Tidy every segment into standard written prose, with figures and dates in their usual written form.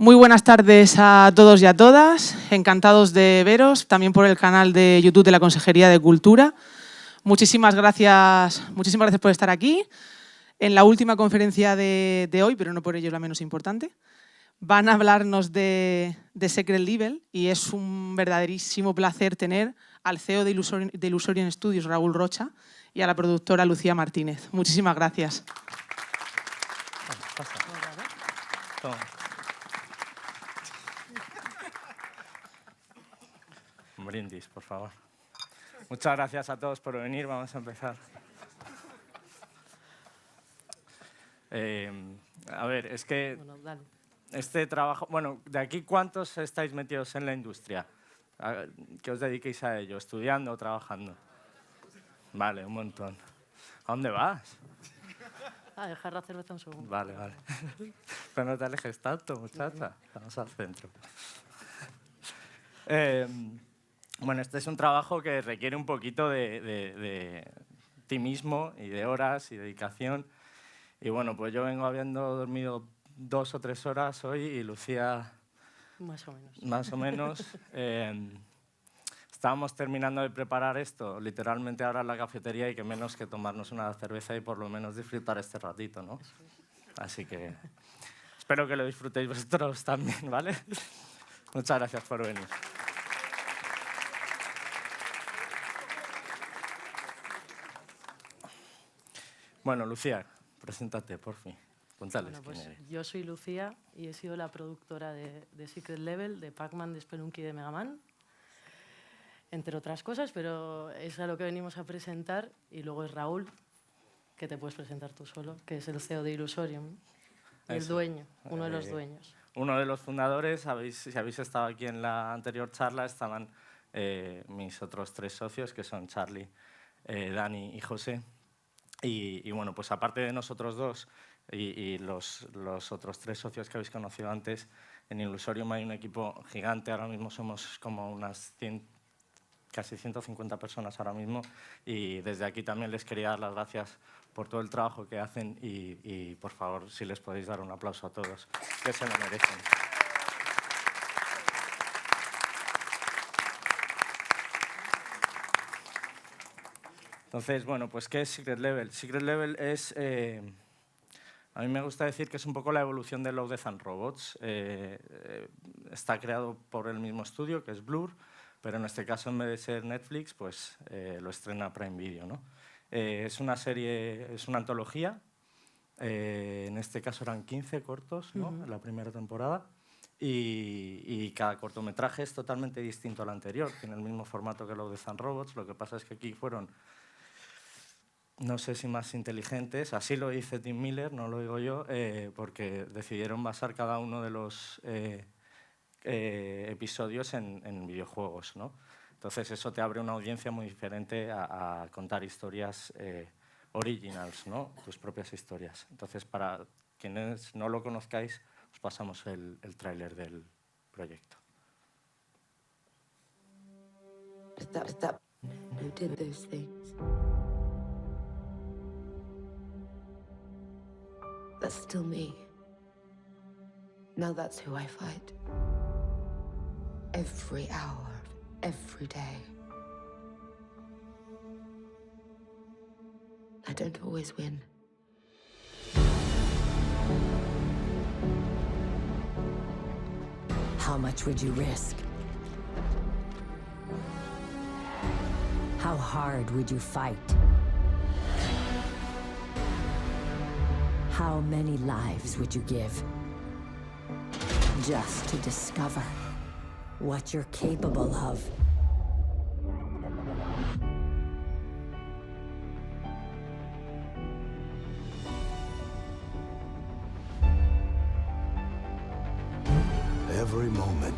Muy buenas tardes a todos y a todas. Encantados de veros, también por el canal de YouTube de la Consejería de Cultura. Muchísimas gracias por estar aquí. En la última conferencia de hoy, pero no por ello la menos importante, van a hablarnos de Secret Level y es un verdaderísimo placer tener al CEO de Illusorion Studios, Raúl Rocha, y a la productora Lucía Martínez. Muchísimas gracias. Un brindis, por favor. Muchas gracias a todos por venir. Vamos a empezar. A ver, es que este trabajo... Bueno, ¿de aquí cuántos estáis metidos en la industria? ¿Qué os dediquéis a ello? ¿Estudiando o trabajando? Vale, un montón. ¿A dónde vas? A dejar la cerveza un segundo. Vale. Pero no te alejes tanto, muchacha. Vamos al centro. Bueno, este es un trabajo que requiere un poquito de ti mismo y de horas y dedicación. Y bueno, pues yo vengo habiendo dormido 2 o 3 horas hoy y Lucía... Más o menos. Estábamos terminando de preparar esto, literalmente ahora en la cafetería, y que menos que tomarnos una cerveza y por lo menos disfrutar este ratito, ¿no? Así que espero que lo disfrutéis vosotros también, ¿vale? Muchas gracias por venir. Bueno, Lucía, preséntate, por fin. Cuéntales quién eres. Yo soy Lucía y he sido la productora de Secret Level, de Pac-Man, de Spelunky y de Mega Man, entre otras cosas, pero es a lo que venimos a presentar. Y luego es Raúl, que te puedes presentar tú solo, que es el CEO de Illusorion, el dueño, uno de los dueños. Uno de los fundadores. Si habéis estado aquí en la anterior charla, estaban mis otros 3 socios, que son Charlie, Dani y José. Y bueno, pues aparte de nosotros dos y los otros 3 socios que habéis conocido antes, en Illusorion hay un equipo gigante. Ahora mismo somos como unas casi 150 personas ahora mismo, y desde aquí también les quería dar las gracias por todo el trabajo que hacen y por favor, si les podéis dar un aplauso a todos, que se lo merecen. Entonces, bueno, pues ¿qué es Secret Level? Secret Level es... a mí me gusta decir que es un poco la evolución de Love, Death and Robots. Está creado por el mismo estudio, que es Blur, pero en este caso, en vez de ser Netflix, pues lo estrena Prime Video, ¿no? Es una serie, es una antología. En este caso eran 15 cortos, ¿no? En la primera temporada. Y cada cortometraje es totalmente distinto al anterior. Tiene el mismo formato que Love, Death and Robots. Lo que pasa es que aquí fueron, no sé si más inteligentes, así lo dice Tim Miller, no lo digo yo, porque decidieron basar cada uno de los episodios en videojuegos, ¿no? Entonces eso te abre una audiencia muy diferente a contar historias originals, ¿no? Tus propias historias. Entonces, para quienes no lo conozcáis, os pasamos el tráiler del proyecto. Stop. Who did those things? That's still me. Now that's who I fight. Every hour, every day. I don't always win. How much would you risk? How hard would you fight? How many lives would you give? Just to discover what you're capable of. Every moment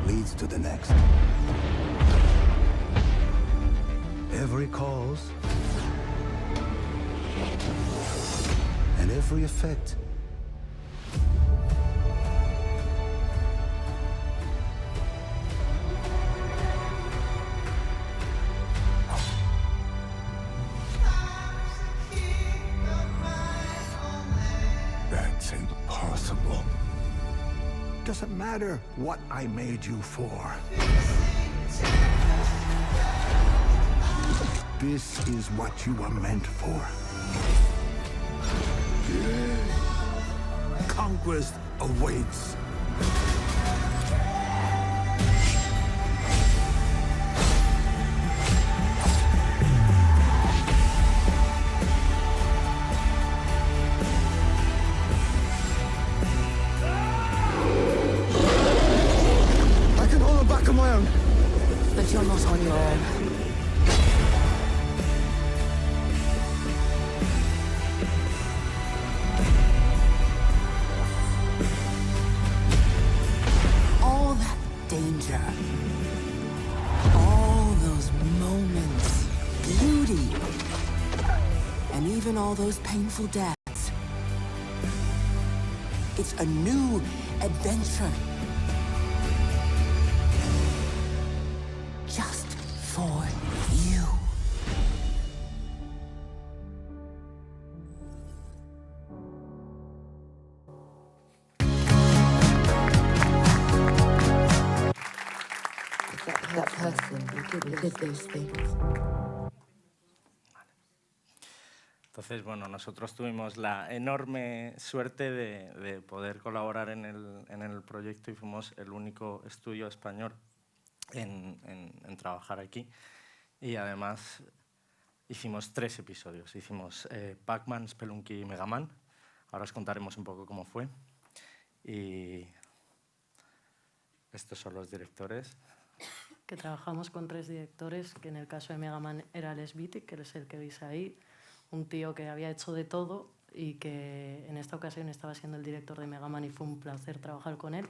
leads to the next. Every cause and every effect that's impossible. Doesn't matter what I made you for. This is what you are meant for. Conquest awaits. I can hold them back on my own. But you're not on your own. All that danger, all those moments, beauty, and even all those painful deaths. It's a new adventure. Just for you. That person who did those things. Entonces, bueno, nosotros tuvimos la enorme suerte de poder colaborar en el proyecto y fuimos el único estudio español en trabajar aquí. Y además hicimos 3 episodios. Hicimos Pac-Man, Spelunky y Mega Man. Ahora os contaremos un poco cómo fue. Y estos son los directores. Que trabajamos con 3 directores, que en el caso de Mega Man era Les Wittig, que es el que veis ahí, un tío que había hecho de todo y que en esta ocasión estaba siendo el director de Mega Man y fue un placer trabajar con él.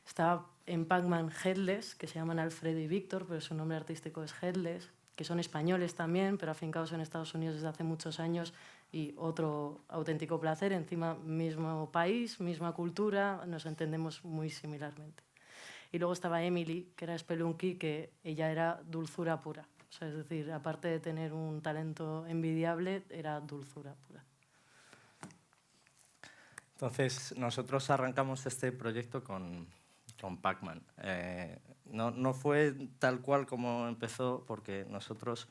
Estaba en Pac-Man Headless, que se llaman Alfredo y Víctor, pero su nombre artístico es Headless, que son españoles también, pero afincados en Estados Unidos desde hace muchos años, y otro auténtico placer, encima mismo país, misma cultura, nos entendemos muy similarmente. Y luego estaba Emily, que era Spelunky, que ella era dulzura pura. O sea, es decir, aparte de tener un talento envidiable, era dulzura pura. Entonces, nosotros arrancamos este proyecto con Pac-Man. No fue tal cual como empezó, porque nosotros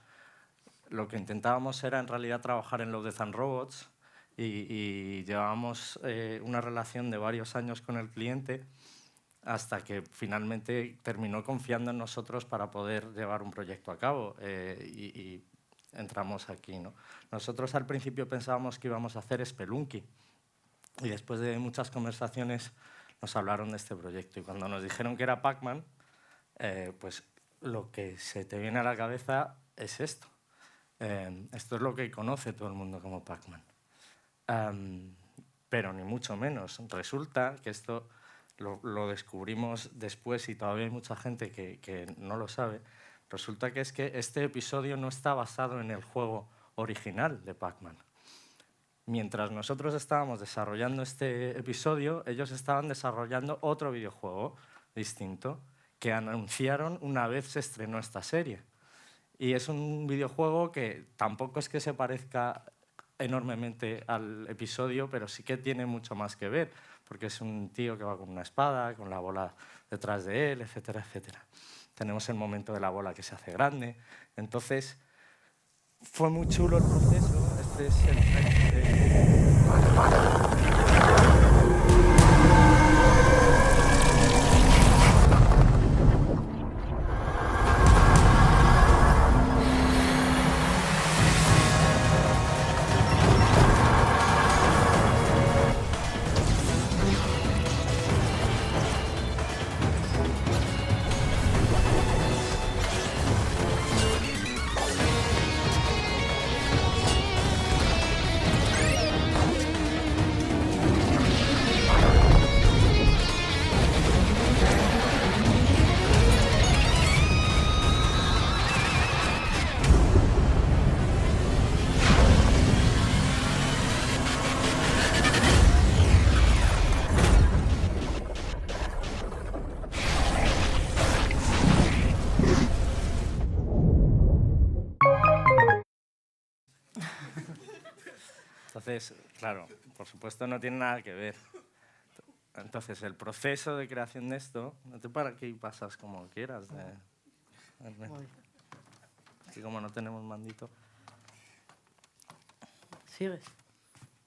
lo que intentábamos era en realidad trabajar en Love, Death and Robots y llevábamos una relación de varios años con el cliente hasta que finalmente terminó confiando en nosotros para poder llevar un proyecto a cabo y entramos aquí, ¿no? Nosotros al principio pensábamos que íbamos a hacer Spelunky y después de muchas conversaciones nos hablaron de este proyecto y cuando nos dijeron que era Pac-Man, pues lo que se te viene a la cabeza es esto. Esto es lo que conoce todo el mundo como Pac-Man. Pero ni mucho menos. Resulta que esto lo descubrimos después y todavía hay mucha gente que no lo sabe. Resulta que es que este episodio no está basado en el juego original de Pac-Man. Mientras nosotros estábamos desarrollando este episodio, ellos estaban desarrollando otro videojuego distinto que anunciaron una vez se estrenó esta serie. Y es un videojuego que tampoco es que se parezca enormemente al episodio, pero sí que tiene mucho más que ver, porque es un tío que va con una espada, con la bola detrás de él, etcétera, etcétera. Tenemos el momento de la bola que se hace grande. Entonces, fue muy chulo el proceso. Este es el Entonces, claro, por supuesto no tiene nada que ver. Entonces, el proceso de creación de esto, no te para aquí pasas como quieras. Así como no tenemos mandito. ¿Sigues?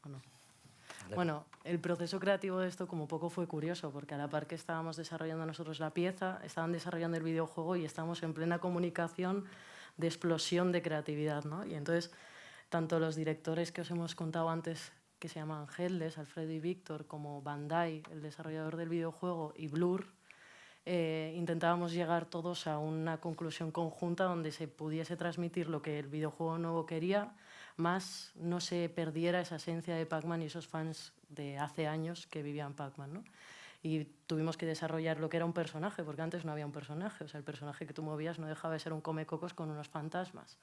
¿O no? Bueno, el proceso creativo de esto como poco fue curioso, porque a la par que estábamos desarrollando nosotros la pieza, estaban desarrollando el videojuego y estábamos en plena comunicación de explosión de creatividad, ¿no? Y entonces, tanto los directores que os hemos contado antes, que se llaman Headless, Alfredo y Víctor, como Bandai, el desarrollador del videojuego, y Blur, intentábamos llegar todos a una conclusión conjunta donde se pudiese transmitir lo que el videojuego nuevo quería, más no se perdiera esa esencia de Pac-Man y esos fans de hace años que vivían Pac-Man, ¿no? Y tuvimos que desarrollar lo que era un personaje, porque antes no había un personaje. O sea, el personaje que tú movías no dejaba de ser un comecocos con unos fantasmas,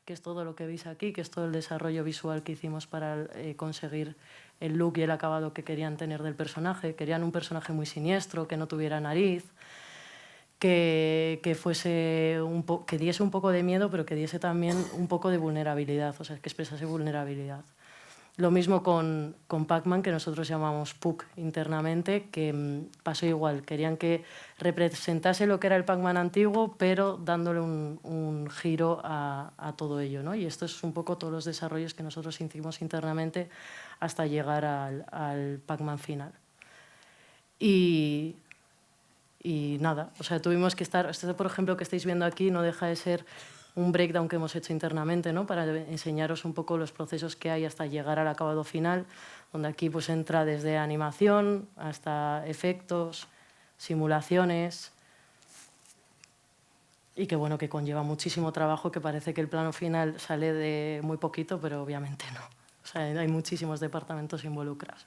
que es todo lo que veis aquí, que es todo el desarrollo visual que hicimos para conseguir el look y el acabado que querían tener del personaje. Querían un personaje muy siniestro, que no tuviera nariz, que diese un poco de miedo, pero que diese también un poco de vulnerabilidad, o sea, que expresase vulnerabilidad. Lo mismo con Pac-Man, que nosotros llamamos Puck internamente, que pasó igual. Querían que representase lo que era el Pac-Man antiguo, pero dándole un giro a todo ello, ¿no? Y esto es un poco todos los desarrollos que nosotros hicimos internamente hasta llegar al Pac-Man final. Y nada, o sea, tuvimos que estar... Esto, por ejemplo, que estáis viendo aquí no deja de ser un breakdown que hemos hecho internamente, ¿no? Para enseñaros un poco los procesos que hay hasta llegar al acabado final, donde aquí pues entra desde animación hasta efectos, simulaciones, y que bueno, que conlleva muchísimo trabajo, que parece que el plano final sale de muy poquito, pero obviamente no. O sea, hay muchísimos departamentos involucrados.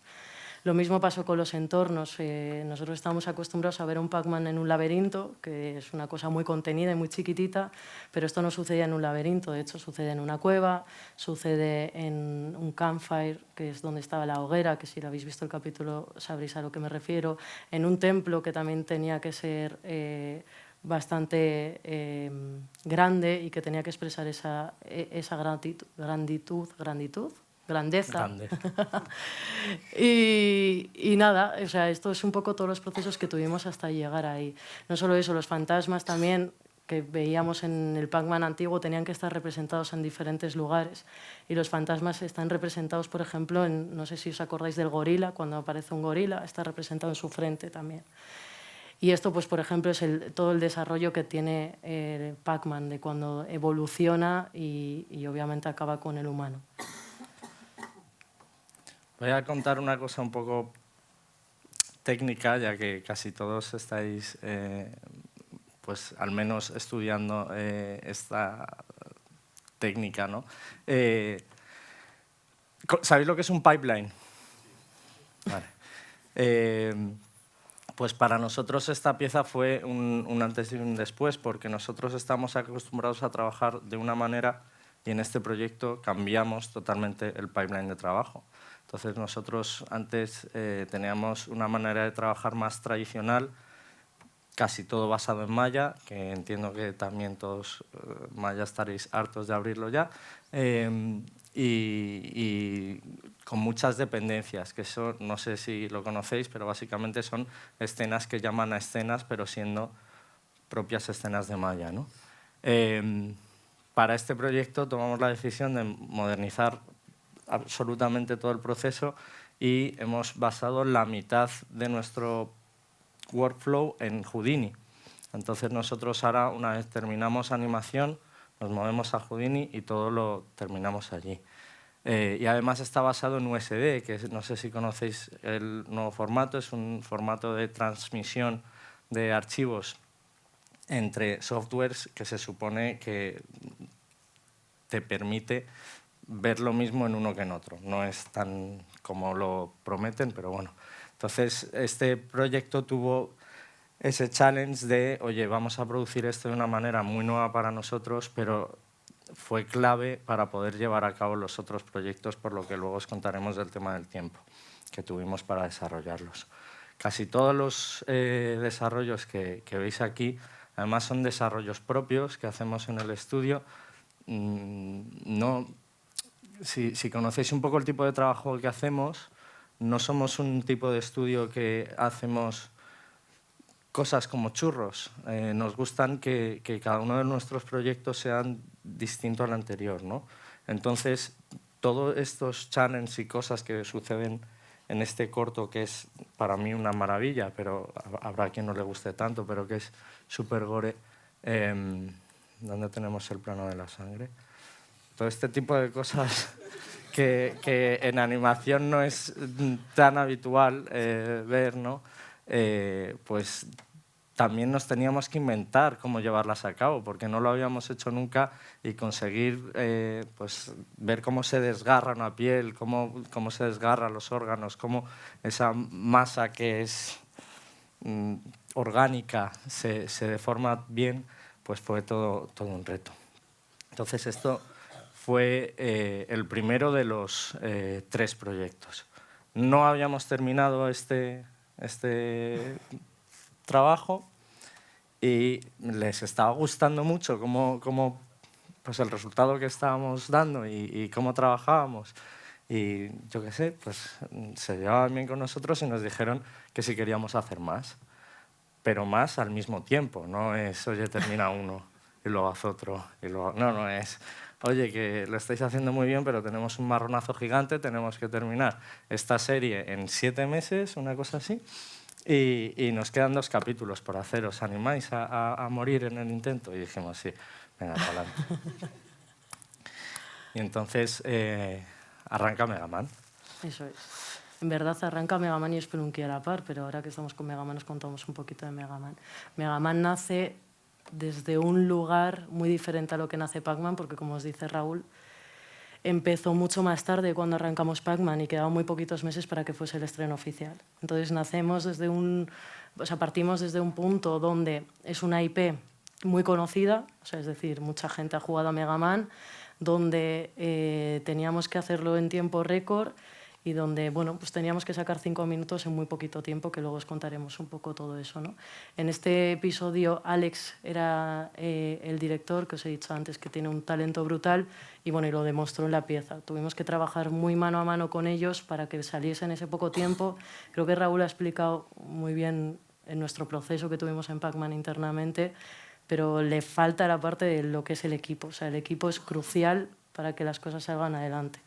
Lo mismo pasó con los entornos. Nosotros estamos acostumbrados a ver un Pac-Man en un laberinto, que es una cosa muy contenida y muy chiquitita, pero esto no sucedía en un laberinto. De hecho, sucede en una cueva, sucede en un campfire, que es donde estaba la hoguera, que si lo habéis visto el capítulo sabréis a lo que me refiero, en un templo que también tenía que ser bastante grande y que tenía que expresar esa grandeza. y nada, o sea, esto es un poco todos los procesos que tuvimos hasta llegar ahí. No solo eso, los fantasmas también que veíamos en el Pac-Man antiguo tenían que estar representados en diferentes lugares. Y los fantasmas están representados, por ejemplo, no sé si os acordáis del gorila, cuando aparece un gorila, está representado en su frente también. Y esto, pues, por ejemplo, es todo el desarrollo que tiene Pac-Man, de cuando evoluciona y obviamente acaba con el humano. Voy a contar una cosa un poco técnica, ya que casi todos estáis, pues, al menos estudiando esta técnica, ¿no? ¿Sabéis lo que es un pipeline? Vale. Pues para nosotros esta pieza fue un antes y un después, porque nosotros estamos acostumbrados a trabajar de una manera y en este proyecto cambiamos totalmente el pipeline de trabajo. Entonces nosotros antes teníamos una manera de trabajar más tradicional, casi todo basado en Maya, que entiendo que también todos Maya estaréis hartos de abrirlo ya, y con muchas dependencias, que eso no sé si lo conocéis, pero básicamente son escenas que llaman a escenas, pero siendo propias escenas de Maya, ¿no? Para este proyecto tomamos la decisión de modernizar absolutamente todo el proceso y hemos basado la mitad de nuestro workflow en Houdini. Entonces nosotros ahora, una vez terminamos animación, nos movemos a Houdini y todo lo terminamos allí. Y además está basado en USD, que no sé si conocéis el nuevo formato, es un formato de transmisión de archivos entre softwares que se supone que te permite ver lo mismo en uno que en otro. No es tan como lo prometen, pero bueno. Entonces, este proyecto tuvo ese challenge de, oye, vamos a producir esto de una manera muy nueva para nosotros, pero fue clave para poder llevar a cabo los otros proyectos, por lo que luego os contaremos del tema del tiempo que tuvimos para desarrollarlos. Casi todos los desarrollos que veis aquí, además son desarrollos propios que hacemos en el estudio. Si conocéis un poco el tipo de trabajo que hacemos, no somos un tipo de estudio que hacemos cosas como churros. Nos gustan que cada uno de nuestros proyectos sean distinto al anterior, ¿no? Entonces, todos estos challenges y cosas que suceden en este corto, que es para mí una maravilla, pero habrá quien no le guste tanto, pero que es súper gore. ¿Dónde tenemos el plano de la sangre? Todo este tipo de cosas que en animación no es tan habitual ver, ¿no? Pues también nos teníamos que inventar cómo llevarlas a cabo, porque no lo habíamos hecho nunca, y conseguir pues, ver cómo se desgarra una piel, cómo se desgarran los órganos, cómo esa masa que es orgánica se deforma bien, pues fue todo un reto. Entonces esto fue el primero de los 3 proyectos. No habíamos terminado este trabajo y les estaba gustando mucho pues el resultado que estábamos dando y cómo trabajábamos. Y yo qué sé, pues se llevaban bien con nosotros y nos dijeron que si queríamos hacer más, pero más al mismo tiempo. No es, oye, termina uno y luego haz otro. Y luego... No es, oye, que lo estáis haciendo muy bien, pero tenemos un marronazo gigante, tenemos que terminar esta serie en 7 meses, una cosa así. Y nos quedan 2 capítulos por hacer. ¿Os animáis a morir en el intento? Y dijimos, sí, venga, para adelante. Y entonces arranca Mega Man. Eso es. En verdad arranca Mega Man y Spelunky a la par, pero ahora que estamos con Mega Man nos contamos un poquito de Mega Man. Mega Man nace desde un lugar muy diferente a lo que nace Pac-Man, porque como os dice Raúl, empezó mucho más tarde cuando arrancamos Pac-Man y quedaban muy poquitos meses para que fuese el estreno oficial. Entonces partimos desde un punto donde es una IP muy conocida, es decir, mucha gente ha jugado a Mega Man, donde teníamos que hacerlo en tiempo récord y donde pues teníamos que sacar 5 minutos en muy poquito tiempo, que luego os contaremos un poco todo eso, ¿no? En este episodio Alex era el director, que os he dicho antes, que tiene un talento brutal y lo demostró en la pieza. Tuvimos que trabajar muy mano a mano con ellos para que saliese en ese poco tiempo. Creo que Raúl ha explicado muy bien en nuestro proceso que tuvimos en Pac-Man internamente, pero le falta la parte de lo que es el equipo. El equipo es crucial para que las cosas salgan adelante.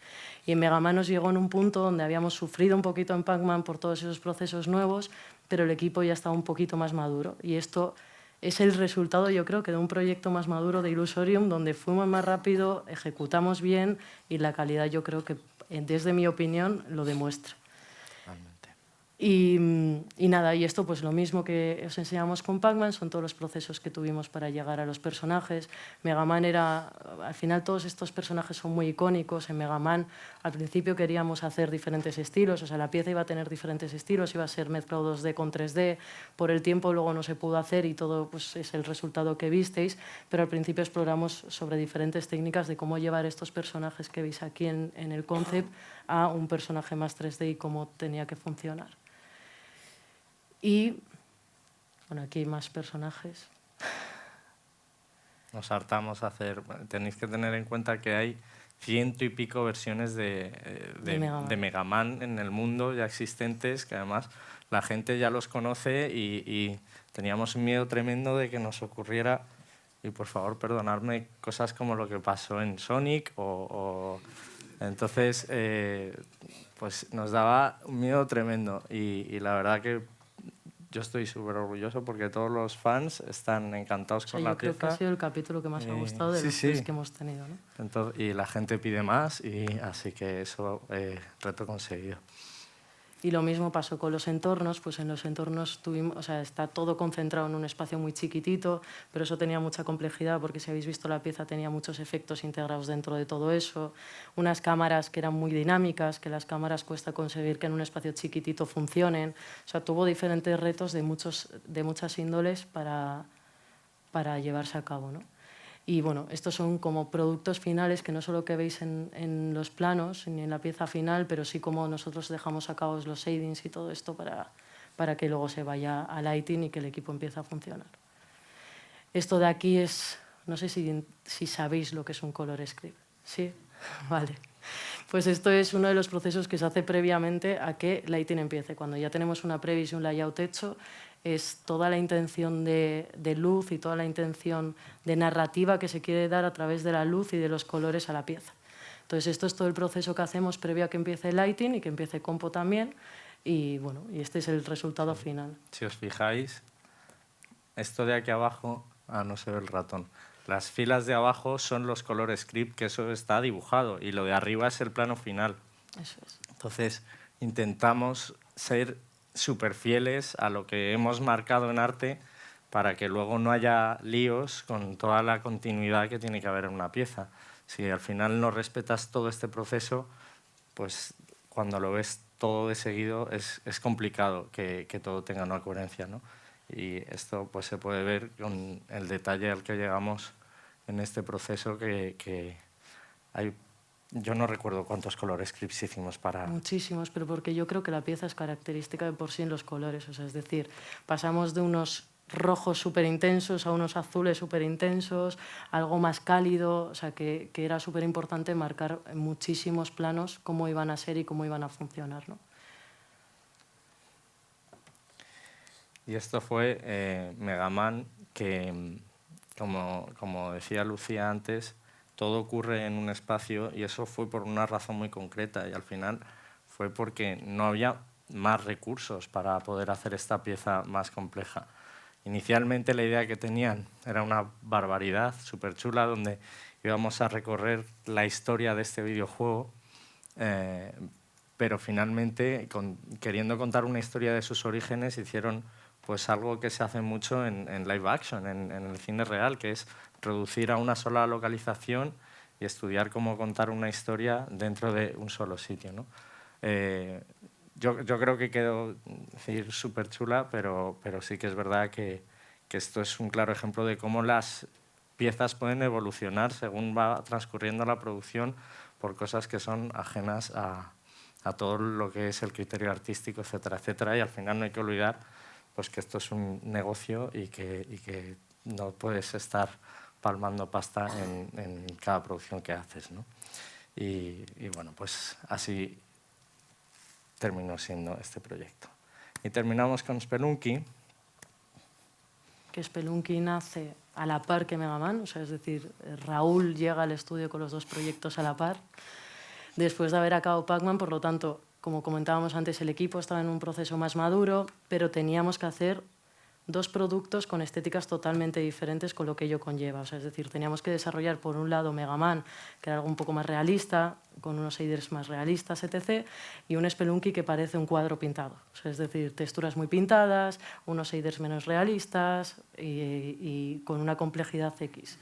Y en Mega Man nos llegó en un punto donde habíamos sufrido un poquito en Pac-Man por todos esos procesos nuevos, pero el equipo ya estaba un poquito más maduro. Y esto es el resultado, yo creo, que de un proyecto más maduro de Illusorium, donde fuimos más rápido, ejecutamos bien y la calidad, yo creo que, desde mi opinión, lo demuestra. Y nada, y esto pues lo mismo que os enseñamos con Pac-Man, son todos los procesos que tuvimos para llegar a los personajes. Mega Man al final todos estos personajes son muy icónicos. En Mega Man al principio queríamos hacer diferentes estilos, la pieza iba a tener diferentes estilos, iba a ser mezclado 2D con 3D, por el tiempo luego no se pudo hacer y todo pues es el resultado que visteis, pero al principio exploramos sobre diferentes técnicas de cómo llevar estos personajes que veis aquí en el concept a un personaje más 3D y cómo tenía que funcionar. Y, aquí hay más personajes. Nos hartamos a hacer... Tenéis que tener en cuenta que hay 100 y pico versiones de Mega Man en el mundo ya existentes, que además la gente ya los conoce y teníamos un miedo tremendo de que nos ocurriera, y por favor perdonadme, cosas como lo que pasó en Sonic Entonces, pues nos daba un miedo tremendo y la verdad que yo estoy súper orgulloso porque todos los fans están encantados con la pieza. Yo creo que ha sido el capítulo que más me ha gustado de los 3 que hemos tenido, ¿no? Entonces, y la gente pide más, y así que eso, reto conseguido. Y lo mismo pasó con los entornos, pues en los entornos está todo concentrado en un espacio muy chiquitito, pero eso tenía mucha complejidad porque si habéis visto la pieza tenía muchos efectos integrados dentro de todo eso, unas cámaras que eran muy dinámicas, que las cámaras cuesta conseguir que en un espacio chiquitito funcionen, tuvo diferentes retos de muchas índoles para llevarse a cabo, ¿no? Y estos son como productos finales que no solo que veis en los planos ni en la pieza final, pero sí como nosotros dejamos a cabo los shadings y todo esto para que luego se vaya a lighting y que el equipo empiece a funcionar. Esto de aquí es, no sé si sabéis lo que es un color script. ¿Sí? Vale. Pues esto es uno de los procesos que se hace previamente a que Lighting empiece. Cuando ya tenemos una previs y un layout hecho, es toda la intención de luz y toda la intención de narrativa que se quiere dar a través de la luz y de los colores a la pieza. Entonces, esto es todo el proceso que hacemos previo a que empiece Lighting y que empiece Compo también. Y bueno, y este es el resultado final. Si os fijáis, esto de aquí abajo, no se ve el ratón. Las filas de abajo son los color script, que eso está dibujado, y lo de arriba es el plano final. Eso es. Entonces, intentamos ser súper fieles a lo que hemos marcado en arte para que luego no haya líos con toda la continuidad que tiene que haber en una pieza. Si al final no respetas todo este proceso, pues cuando lo ves todo de seguido es complicado que todo tenga una coherencia, ¿no? Y esto pues, se puede ver con el detalle al que llegamos en este proceso que hay. Yo no recuerdo cuántos color scripts hicimos para... Muchísimos, pero porque yo creo que la pieza es característica de por sí en los colores. O sea, es decir, pasamos de unos rojos súper intensos a unos azules súper intensos, algo más cálido, o sea, que era súper importante marcar en muchísimos planos cómo iban a ser y cómo iban a funcionar, ¿no? Y esto fue Mega Man, que, como decía Lucía antes, todo ocurre en un espacio y eso fue por una razón muy concreta y al final fue porque no había más recursos para poder hacer esta pieza más compleja. Inicialmente la idea que tenían era una barbaridad súper chula donde íbamos a recorrer la historia de este videojuego, pero finalmente, queriendo contar una historia de sus orígenes, hicieron pues algo que se hace mucho en live action, en el cine real, que es reducir a una sola localización y estudiar cómo contar una historia dentro de un solo sitio, ¿no? Yo creo que quedó súper chula, pero sí que es verdad que esto es un claro ejemplo de cómo las piezas pueden evolucionar según va transcurriendo la producción por cosas que son ajenas a todo lo que es el criterio artístico, etcétera, etcétera, y al final no hay que olvidar pues que esto es un negocio y que no puedes estar palmando pasta en cada producción que haces, ¿no? Y bueno, pues así terminó siendo este proyecto. Y terminamos con Spelunky. Que Spelunky nace a la par que Mega Man, o sea, es decir, Raúl llega al estudio con los dos proyectos a la par. Después de haber acabado Pac-Man, por lo tanto, como comentábamos antes, el equipo estaba en un proceso más maduro, pero teníamos que hacer dos productos con estéticas totalmente diferentes con lo que ello conlleva. O sea, es decir, teníamos que desarrollar, por un lado, Mega Man, que era algo un poco más realista, con unos shaders más realistas, etc., y un Spelunky que parece un cuadro pintado. O sea, es decir, texturas muy pintadas, unos shaders menos realistas y con una complejidad X.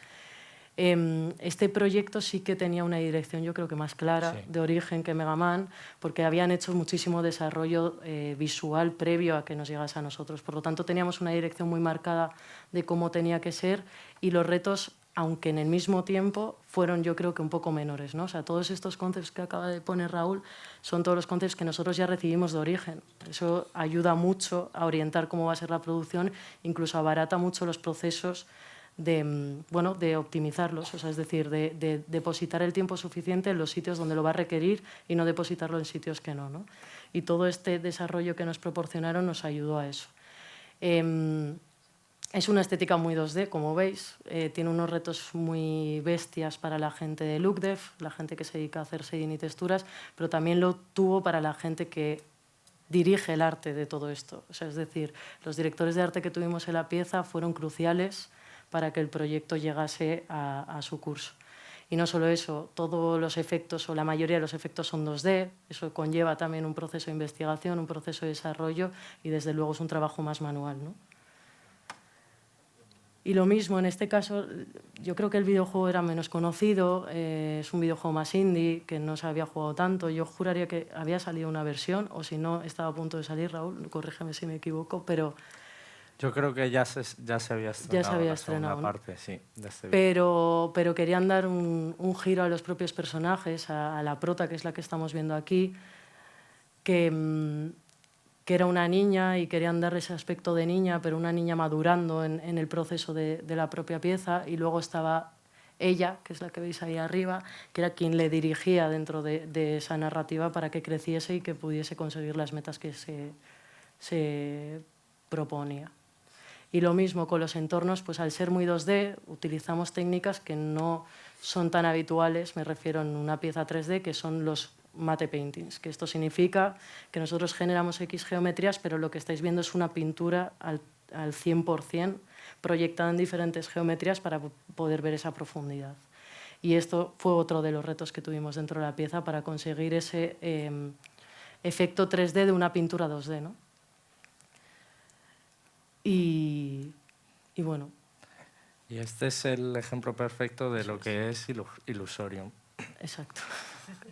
Este proyecto sí que tenía una dirección, yo creo que más clara, sí, de origen que Mega Man, porque habían hecho muchísimo desarrollo visual previo a que nos llegase a nosotros. Por lo tanto, teníamos una dirección muy marcada de cómo tenía que ser y los retos, aunque en el mismo tiempo, fueron yo creo que un poco menores, ¿no? O sea, todos estos conceptos que acaba de poner Raúl son todos los conceptos que nosotros ya recibimos de origen. Eso ayuda mucho a orientar cómo va a ser la producción, incluso abarata mucho los procesos de optimizarlos, o sea, es decir, de depositar el tiempo suficiente en los sitios donde lo va a requerir y no depositarlo en sitios que no, ¿no? Y todo este desarrollo que nos proporcionaron nos ayudó a eso. Es una estética muy 2D, como veis, tiene unos retos muy bestias para la gente de LookDev, la gente que se dedica a hacer shading y texturas, pero también lo tuvo para la gente que dirige el arte de todo esto. O sea, es decir, los directores de arte que tuvimos en la pieza fueron cruciales para que el proyecto llegase a su curso. Y no solo eso, todos los efectos, o la mayoría de los efectos son 2D, eso conlleva también un proceso de investigación, un proceso de desarrollo y desde luego es un trabajo más manual, ¿no? Y lo mismo, en este caso, yo creo que el videojuego era menos conocido, es un videojuego más indie, que no se había jugado tanto. Yo juraría que había salido una versión, o si no, estaba a punto de salir, Raúl, corrígeme si me equivoco, pero... Yo creo que ya se había estrenado, ya se había la estrenado, segunda ¿no? parte, sí, de este pero querían dar un giro a los propios personajes, a la prota, que es la que estamos viendo aquí, que era una niña y querían darle ese aspecto de niña, pero una niña madurando en el proceso de la propia pieza, y luego estaba ella, que es la que veis ahí arriba, que era quien le dirigía dentro de esa narrativa para que creciese y que pudiese conseguir las metas que se proponía. Y lo mismo con los entornos, pues al ser muy 2D, utilizamos técnicas que no son tan habituales, me refiero en una pieza 3D, que son los matte paintings, que esto significa que nosotros generamos X geometrías, pero lo que estáis viendo es una pintura al 100%, proyectada en diferentes geometrías para poder ver esa profundidad. Y esto fue otro de los retos que tuvimos dentro de la pieza para conseguir ese efecto 3D de una pintura 2D, ¿no? Y bueno. Y este es el ejemplo perfecto de lo que es Illusorium. Exacto.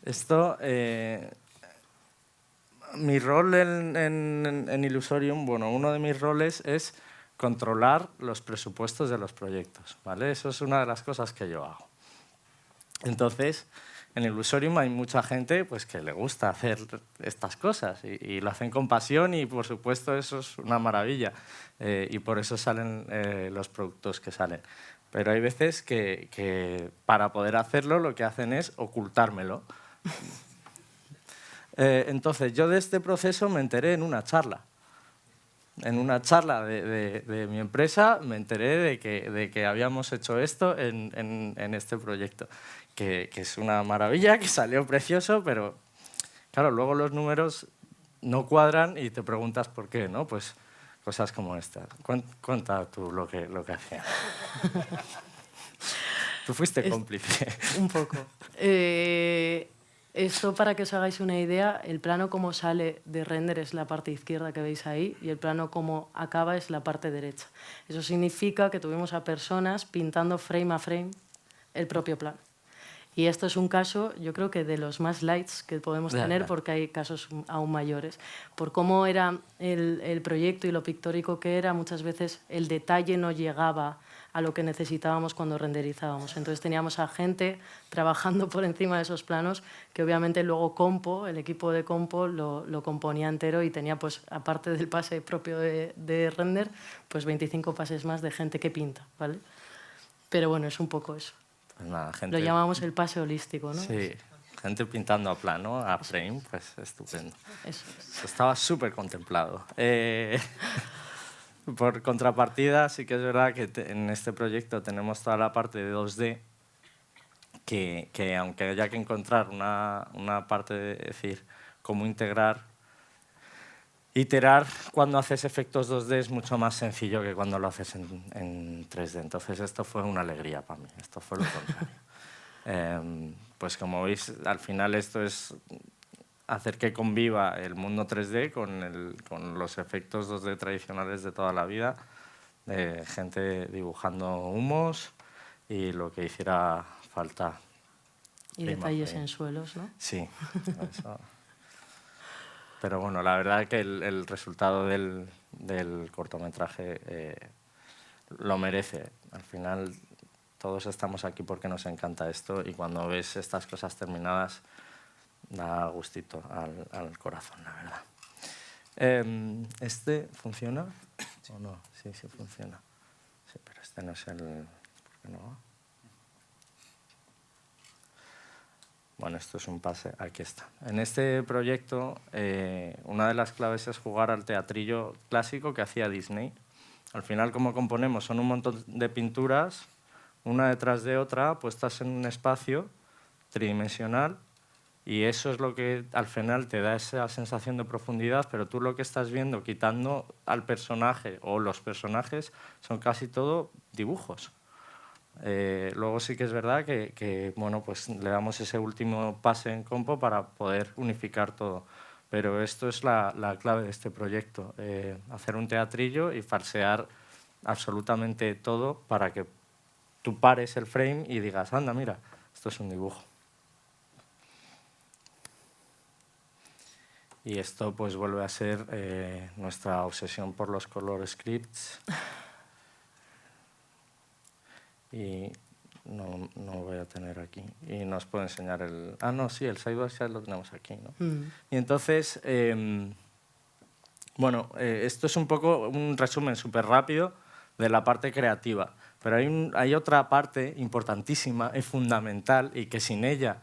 Esto, mi rol en Illusorium, bueno, uno de mis roles es controlar los presupuestos de los proyectos, ¿vale? Eso es una de las cosas que yo hago. Entonces, en Illusorium hay mucha gente pues, que le gusta hacer estas cosas y lo hacen con pasión y, por supuesto, eso es una maravilla y por eso salen los productos que salen. Pero hay veces que para poder hacerlo lo que hacen es ocultármelo. Entonces, yo de este proceso me enteré en una charla. En una charla de mi empresa me enteré de que habíamos hecho esto en este proyecto, que es una maravilla, que salió precioso, pero claro, luego los números no cuadran y te preguntas por qué, ¿no? Pues cosas como esta. Cuenta tú lo que hacías. Tú fuiste cómplice. Un poco. Esto, para que os hagáis una idea, el plano como sale de render es la parte izquierda que veis ahí y el plano como acaba es la parte derecha. Eso significa que tuvimos a personas pintando frame a frame el propio plano. Y esto es un caso, yo creo que de los más lights que podemos tener, porque hay casos aún mayores. Por cómo era el proyecto y lo pictórico que era, muchas veces el detalle no llegaba a lo que necesitábamos cuando renderizábamos. Entonces teníamos a gente trabajando por encima de esos planos que obviamente luego Compo, el equipo de Compo, lo componía entero y tenía, pues, aparte del pase propio de render, pues 25 pases más de gente que pinta, ¿vale? Pero bueno, es un poco eso. Pues nada, gente... Lo llamamos el pase holístico, ¿no? Sí, gente pintando a plano, a frame, pues estupendo. Eso es. Estaba súper contemplado. Por contrapartida, sí que es verdad que en este proyecto tenemos toda la parte de 2D, que aunque haya que encontrar una parte de decir cómo integrar, iterar cuando haces efectos 2D es mucho más sencillo que cuando lo haces en 3D. Entonces esto fue una alegría para mí, esto fue lo contrario. Pues como veis, al final esto es hacer que conviva el mundo 3D con los efectos 2D tradicionales de toda la vida, de gente dibujando humos y lo que hiciera falta. Y detalles en suelos, ¿no? Sí, eso. Pero bueno, la verdad que el resultado del cortometraje lo merece. Al final todos estamos aquí porque nos encanta esto y cuando ves estas cosas terminadas da gustito al corazón, la verdad. ¿Este funciona o no? Sí, sí funciona. Sí, pero este no es el... ¿Por qué no va? Bueno, esto es un pase, aquí está. En este proyecto, una de las claves es jugar al teatrillo clásico que hacía Disney. Al final, como componemos, son un montón de pinturas, una detrás de otra, puestas en un espacio tridimensional, y eso es lo que al final te da esa sensación de profundidad, pero tú lo que estás viendo, quitando al personaje o los personajes, son casi todo dibujos. Luego sí que es verdad que bueno, pues le damos ese último pase en Compo para poder unificar todo. Pero esto es la clave de este proyecto, hacer un teatrillo y falsear absolutamente todo para que tú pares el frame y digas, anda, mira, esto es un dibujo. Y esto pues vuelve a ser nuestra obsesión por los color scripts. Y no voy a tener aquí. Y nos puedo enseñar el... Ah, no, sí, el sidewise ya lo tenemos aquí, ¿no? Y entonces, bueno, esto es un poco un resumen súper rápido de la parte creativa. Pero hay otra parte importantísima y fundamental y que sin ella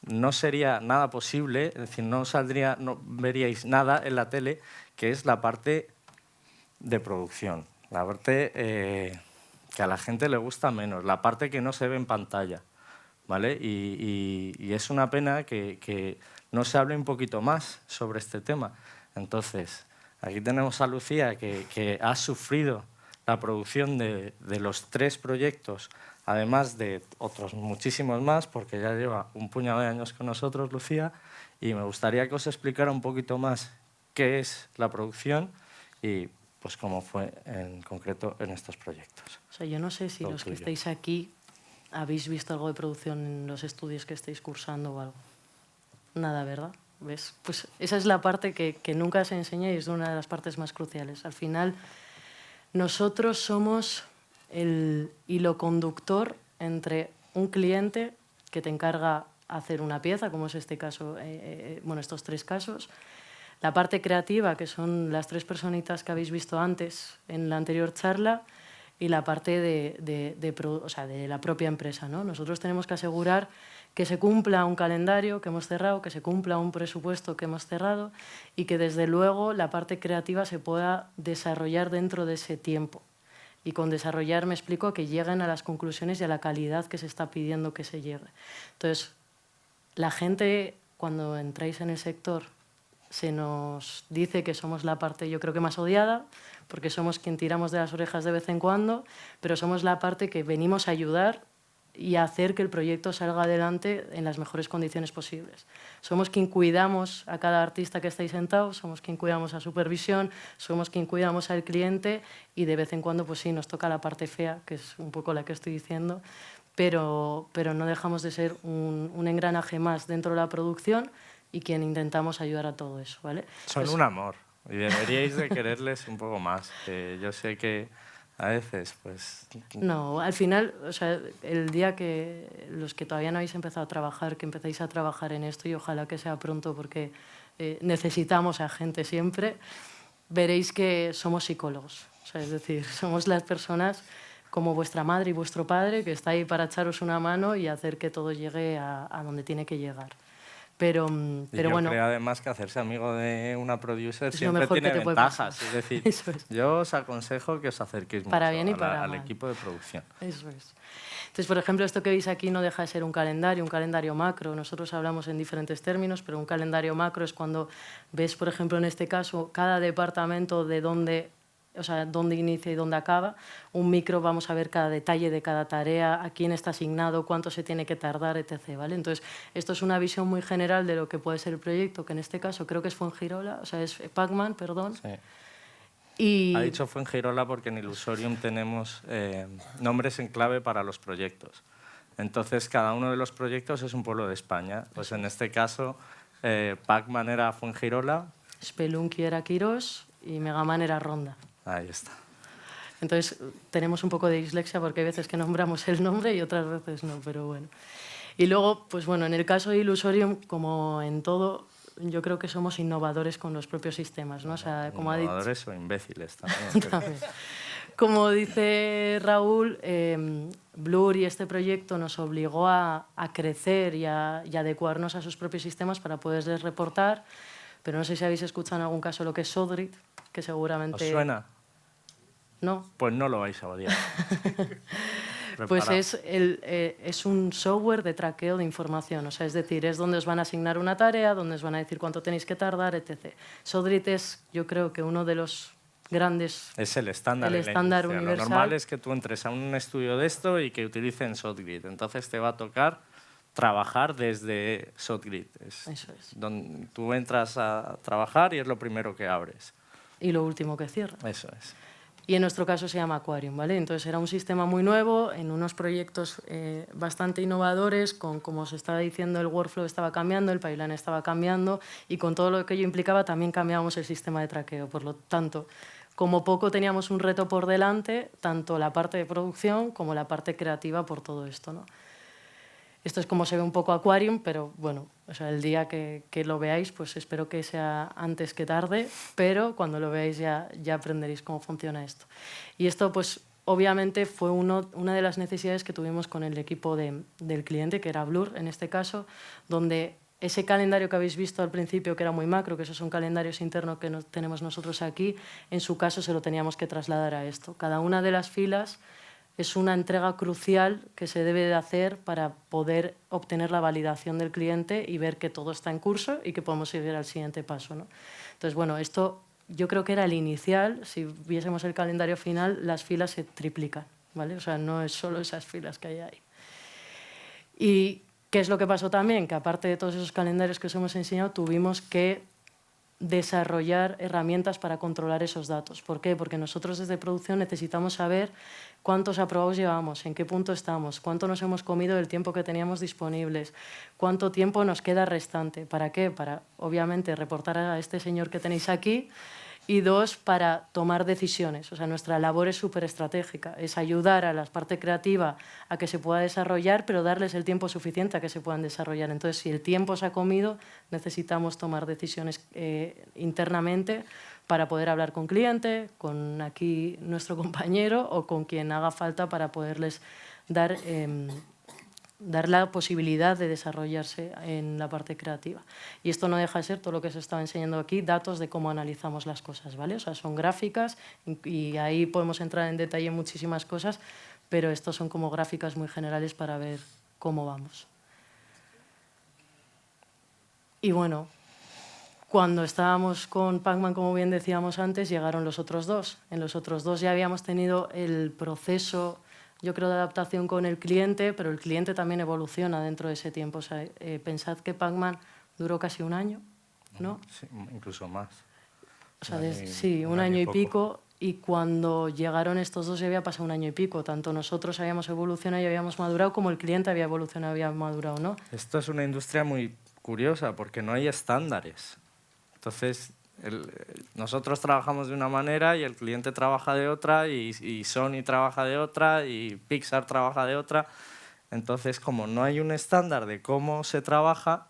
no sería nada posible, es decir, no veríais nada en la tele, que es la parte de producción, la parte que a la gente le gusta menos, la parte que no se ve en pantalla, ¿vale? Y es una pena que no se hable un poquito más sobre este tema. Entonces, aquí tenemos a Lucía, que ha sufrido la producción de los 3 proyectos, además de otros muchísimos más, porque ya lleva un puñado de años con nosotros, Lucía, y me gustaría que os explicara un poquito más qué es la producción y pues cómo fue en concreto en estos proyectos. O sea, yo no sé si Todo los que tuyo. estáis aquí habéis visto algo de producción en los estudios que estáis cursando o algo. Nada, ¿verdad? ¿Ves? Pues esa es la parte que nunca se enseña y es una de las partes más cruciales. Al final, nosotros somos el hilo conductor entre un cliente que te encarga hacer una pieza, como es este caso, bueno, estos 3 casos, la parte creativa, que son las 3 personitas que habéis visto antes en la anterior charla, y la parte o sea, de la propia empresa, ¿no? Nosotros tenemos que asegurar que se cumpla un calendario que hemos cerrado, que se cumpla un presupuesto que hemos cerrado y que desde luego la parte creativa se pueda desarrollar dentro de ese tiempo. Y con desarrollar me explico que lleguen a las conclusiones y a la calidad que se está pidiendo que se llegue. Entonces, la gente, cuando entráis en el sector, se nos dice que somos la parte, yo creo que más odiada, porque somos quien tiramos de las orejas de vez en cuando, pero somos la parte que venimos a ayudar y a hacer que el proyecto salga adelante en las mejores condiciones posibles. Somos quien cuidamos a cada artista que está ahí sentado, somos quien cuidamos a supervisión, somos quien cuidamos al cliente y de vez en cuando, pues sí, nos toca la parte fea, que es un poco la que estoy diciendo, pero no dejamos de ser un engranaje más dentro de la producción y quien intentamos ayudar a todo eso, ¿vale? Son Pues, un amor y deberíais de quererles un poco más. Que yo sé que a veces, pues... no, al final, o sea, el día que los que todavía no habéis empezado a trabajar, que empecéis a trabajar en esto, y ojalá que sea pronto porque necesitamos a gente siempre, veréis que somos psicólogos. O sea, es decir, somos las personas como vuestra madre y vuestro padre, que está ahí para echaros una mano y hacer que todo llegue a donde tiene que llegar. Pero yo bueno, creo además que hacerse amigo de una producer Es lo siempre mejor que tiene te puede ventajas. pasar. Es decir, Eso es. yo os aconsejo que os acerquéis Para mucho bien y para al mal. equipo de producción. eso es. Entonces, por ejemplo, esto que veis aquí no deja de ser un calendario macro. Nosotros hablamos en diferentes términos, pero un calendario macro es cuando ves, por ejemplo, en este caso, cada departamento de dónde, o sea, dónde inicia y dónde acaba. Un micro vamos a ver cada detalle de cada tarea, a quién está asignado, cuánto se tiene que tardar, etc. ¿Vale? Entonces, esto es una visión muy general de lo que puede ser el proyecto, que en este caso creo que es Fuengirola, o sea, es Pac-Man, perdón. Sí. Y Ha dicho Fuengirola porque en Illusorium tenemos nombres en clave para los proyectos. Entonces, cada uno de los proyectos es un pueblo de España. Pues en este caso, Pac-Man era Fuengirola. Spelunky era Quirós y Mega Man era Ronda. Ahí está. Entonces, tenemos un poco de dislexia porque hay veces que nombramos el nombre y otras veces no, pero bueno. Y luego, pues bueno, en el caso de Illusorium, como en todo, yo creo que somos innovadores con los propios sistemas, ¿no? O sea, como ha dicho... Innovadores o imbéciles también. También. Como dice Raúl, Blur y este proyecto nos obligó a crecer y a adecuarnos a sus propios sistemas para poderles reportar, pero no sé si habéis escuchado en algún caso lo que es Sodrit, que seguramente... ¿Os suena? No. Pues no lo vais a odiar. Pues Preparaos. es un software de traqueo de información, o sea, es decir, es donde os van a asignar una tarea, donde os van a decir cuánto tenéis que tardar, etc. Sodrit es, yo creo que uno de los grandes... Es el estándar. El en la estándar industria. universal. Lo normal es que tú entres a un estudio de esto y que utilicen SOTGRID. Entonces te va a tocar trabajar desde SOTGRID. Eso es. Donde tú entras a trabajar y es lo primero que abres. Y lo último que cierra. Eso es. Y en nuestro caso se llama Aquarium, ¿vale? Entonces era un sistema muy nuevo, en unos proyectos bastante innovadores, con, como os estaba diciendo, el workflow estaba cambiando, el pipeline estaba cambiando, y con todo lo que ello implicaba también cambiábamos el sistema de traqueo. Por lo tanto, como poco teníamos un reto por delante, tanto la parte de producción como la parte creativa por todo esto, ¿no? Esto es como se ve un poco Aquarium, pero bueno, o sea, el día que lo veáis, pues espero que sea antes que tarde, pero cuando lo veáis ya aprenderéis cómo funciona esto. Y esto, pues, obviamente fue una de las necesidades que tuvimos con el equipo del cliente, que era Blur en este caso, donde ese calendario que habéis visto al principio, que era muy macro, que esos son calendarios internos que tenemos nosotros aquí, en su caso se lo teníamos que trasladar a esto. Cada una de las filas es una entrega crucial que se debe de hacer para poder obtener la validación del cliente y ver que todo está en curso y que podemos seguir al siguiente paso, ¿no? Entonces, bueno, esto yo creo que era el inicial. Si viésemos el calendario final, las filas se triplican, ¿vale? O sea, no es solo esas filas que hay ahí. ¿Y qué es lo que pasó también? Que aparte de todos esos calendarios que os hemos enseñado, tuvimos que desarrollar herramientas para controlar esos datos. ¿Por qué? Porque nosotros desde producción necesitamos saber cuántos aprobados llevamos, en qué punto estamos, cuánto nos hemos comido del tiempo que teníamos disponibles, cuánto tiempo nos queda restante. ¿Para qué? Para, obviamente, reportar a este señor que tenéis aquí, y dos, para tomar decisiones. O sea, nuestra labor es súper estratégica, es ayudar a la parte creativa a que se pueda desarrollar, pero darles el tiempo suficiente a que se puedan desarrollar. Entonces, si el tiempo se ha comido, necesitamos tomar decisiones internamente para poder hablar con cliente, con aquí nuestro compañero o con quien haga falta para poderles dar la posibilidad de desarrollarse en la parte creativa. Y esto no deja de ser todo lo que se estaba enseñando aquí, datos de cómo analizamos las cosas, ¿vale? O sea, son gráficas y ahí podemos entrar en detalle en muchísimas cosas, pero estos son como gráficas muy generales para ver cómo vamos. Y bueno, cuando estábamos con Pac-Man, como bien decíamos antes, llegaron los otros dos. En los otros dos ya habíamos tenido el proceso, yo creo, de adaptación con el cliente, pero el cliente también evoluciona dentro de ese tiempo. O sea, pensad que Pac-Man duró casi un año, ¿no? Sí, incluso más. O sea, sí, un año y pico. Y cuando llegaron estos dos ya había pasado un año y pico. Tanto nosotros habíamos evolucionado y habíamos madurado, como el cliente había evolucionado y había madurado, ¿no? Esto es una industria muy curiosa porque no hay estándares. Entonces, nosotros trabajamos de una manera y el cliente trabaja de otra, y Sony trabaja de otra, y Pixar trabaja de otra. Entonces, como no hay un estándar de cómo se trabaja,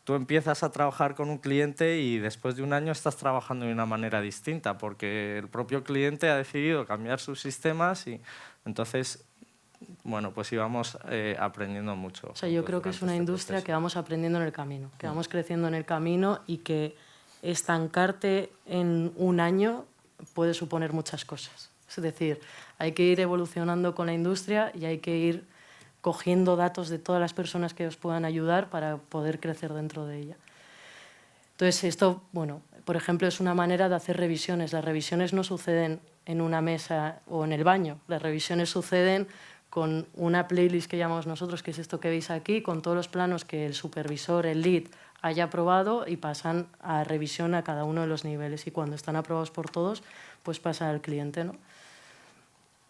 tú empiezas a trabajar con un cliente y después de un año estás trabajando de una manera distinta porque el propio cliente ha decidido cambiar sus sistemas, y entonces, bueno, pues íbamos aprendiendo mucho. O sea, yo creo que es una industria que vamos aprendiendo en el camino, que vamos creciendo en el camino, y que estancarte en un año puede suponer muchas cosas. Es decir, hay que ir evolucionando con la industria y hay que ir cogiendo datos de todas las personas que os puedan ayudar para poder crecer dentro de ella. Entonces, esto, bueno, por ejemplo, es una manera de hacer revisiones. Las revisiones no suceden en una mesa o en el baño. Las revisiones suceden con una playlist que llamamos nosotros, que es esto que veis aquí, con todos los planos que el supervisor, el lead, haya aprobado, y pasan a revisión a cada uno de los niveles. Y cuando están aprobados por todos, pues pasa al cliente, ¿no?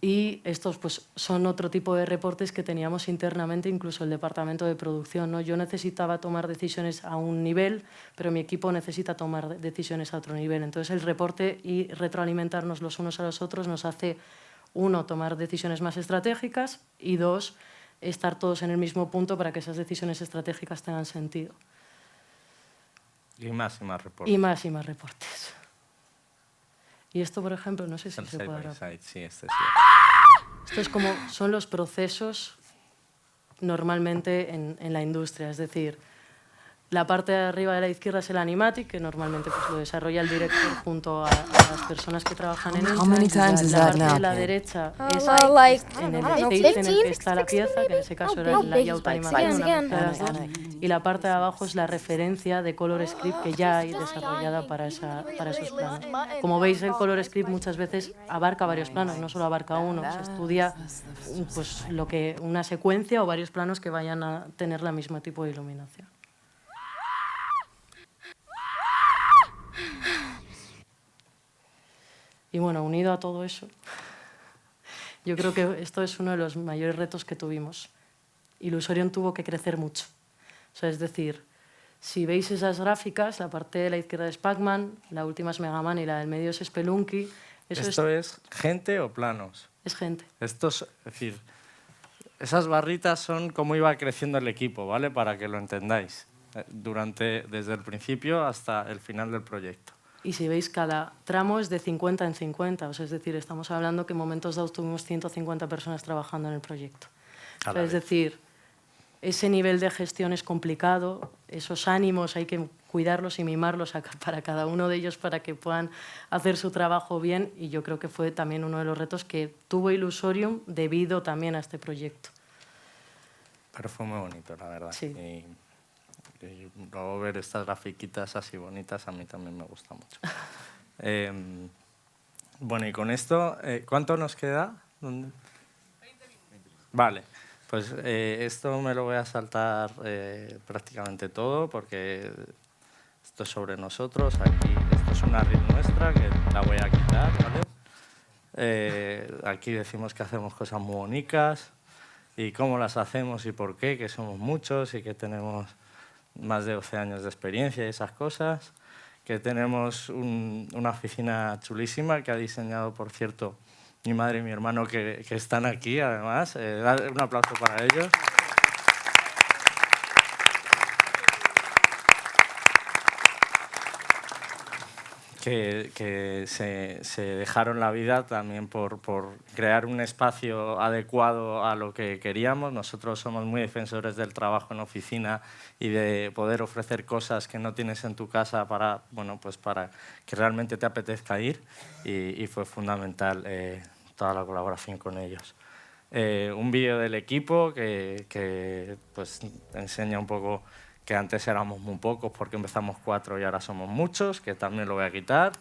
Y estos pues, son otro tipo de reportes que teníamos internamente, incluso el departamento de producción, ¿no? Yo necesitaba tomar decisiones a un nivel, pero mi equipo necesita tomar decisiones a otro nivel. Entonces, el reporte y retroalimentarnos los unos a los otros nos hace, uno, tomar decisiones más estratégicas, y dos, estar todos en el mismo punto para que esas decisiones estratégicas tengan sentido. Y más reportes. Y más reportes. Y esto, por ejemplo, no sé si se puede dar. Sí, sí. Esto es como son los procesos normalmente en la industria. Es decir, la parte de arriba de la izquierda es el animatic, que normalmente pues, lo desarrolla el director junto a las personas que trabajan en él. La parte de la derecha es en el stage en el que está la pieza, que en ese caso era el layout animación, una mezcla de las dos. Y la parte de abajo es la referencia de color script que ya hay desarrollada para esos planos. Como veis, el color script muchas veces abarca varios planos, no solo abarca uno. Se estudia pues, una secuencia o varios planos que vayan a tener el mismo tipo de iluminación. Y bueno, unido a todo eso, yo creo que esto es uno de los mayores retos que tuvimos. Illusory tuvo que crecer mucho. O sea, es decir, si veis esas gráficas, la parte de la izquierda es Pac-Man, la última es Mega Man y la del medio es Spelunky. ¿Esto es gente o planos? Es gente. Es decir, esas barritas son cómo iba creciendo el equipo, ¿vale? Para que lo entendáis, desde el principio hasta el final del proyecto. y si veis, cada tramo es de 50 en 50. O sea, es decir, estamos hablando que en momentos dados tuvimos 150 personas trabajando en el proyecto. O sea, es decir, ese nivel de gestión es complicado, esos ánimos hay que cuidarlos y mimarlos para cada uno de ellos para que puedan hacer su trabajo bien, y yo creo que fue también uno de los retos que tuvo Illusorium debido también a este proyecto. Pero fue muy bonito, la verdad. Sí. Y luego ver estas grafiquitas así bonitas a mí también me gusta mucho. Bueno, y con esto, ¿cuánto nos queda? 20 minutos. Vale. Pues esto me lo voy a saltar prácticamente todo porque esto es sobre nosotros. Aquí, esto es una reel nuestra que la voy a quitar, ¿vale? Aquí decimos que hacemos cosas muy bonitas y cómo las hacemos y por qué, que somos muchos y que tenemos más de 12 años de experiencia y esas cosas. Que tenemos una oficina chulísima que ha diseñado, por cierto, mi madre y mi hermano que están aquí, además. Dar un aplauso para ellos. Que se dejaron la vida también por crear un espacio adecuado a lo que queríamos. Nosotros somos muy defensores del trabajo en oficina y de poder ofrecer cosas que no tienes en tu casa para, bueno, pues para que realmente te apetezca ir, y fue fundamental toda la colaboración con ellos. Un vídeo del equipo que pues, enseña un poco que antes éramos muy pocos porque empezamos 4 y ahora somos muchos, que también lo voy a quitar.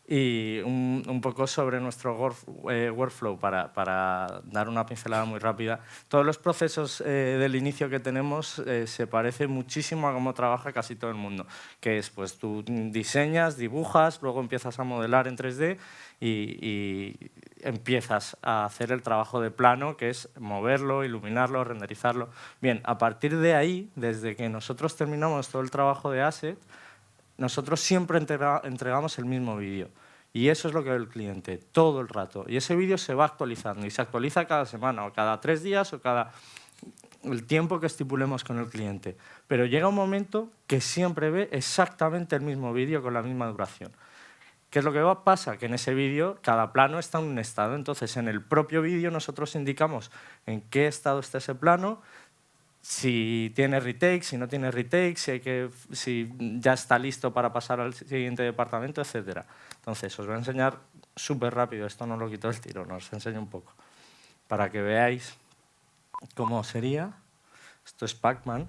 Y un poco sobre nuestro workflow para dar una pincelada muy rápida. Todos los procesos del inicio que tenemos se parecen muchísimo a cómo trabaja casi todo el mundo, que es, pues tú diseñas, dibujas, luego empiezas a modelar en 3D y empiezas a hacer el trabajo de plano, que es moverlo, iluminarlo, renderizarlo. Bien, a partir de ahí, desde que nosotros terminamos todo el trabajo de asset, nosotros siempre entregamos el mismo vídeo. Y eso es lo que ve el cliente todo el rato. Y ese vídeo se va actualizando y se actualiza cada semana o cada 3 días o cada el tiempo que estipulemos con el cliente. Pero llega un momento que siempre ve exactamente el mismo vídeo con la misma duración. ¿Qué es lo que pasa? Que en ese vídeo cada plano está en un estado. Entonces, en el propio vídeo nosotros indicamos en qué estado está ese plano, si tiene retake, si no tiene retake, si ya está listo para pasar al siguiente departamento, etc. Entonces, os voy a enseñar súper rápido, esto no lo quito del tirón, os enseño un poco, para que veáis cómo sería. Esto es Pac-Man.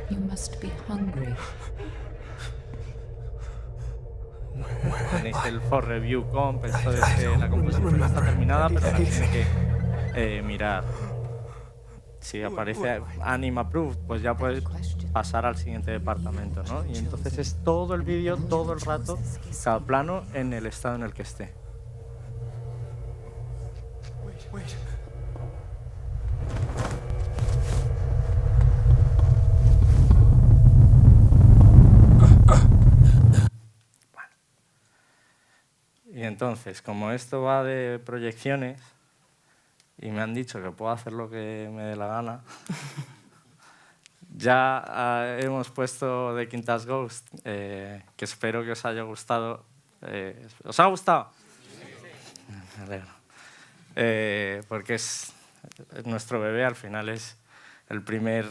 You must be hungry. Tenéis el for review comp, esto es que la composición está terminada, pero la tiene que mirar. Si aparece Anime Approved, pues ya puedes pasar al siguiente departamento, ¿no? Y entonces es todo el vídeo, todo el rato, cada plano en el estado en el que esté. Y entonces, como esto va de proyecciones, y me han dicho que puedo hacer lo que me dé la gana, ya hemos puesto The Quintas Ghost, que espero que os haya gustado. ¿Os ha gustado? Sí. Me alegro. Porque es nuestro bebé, al final es el primer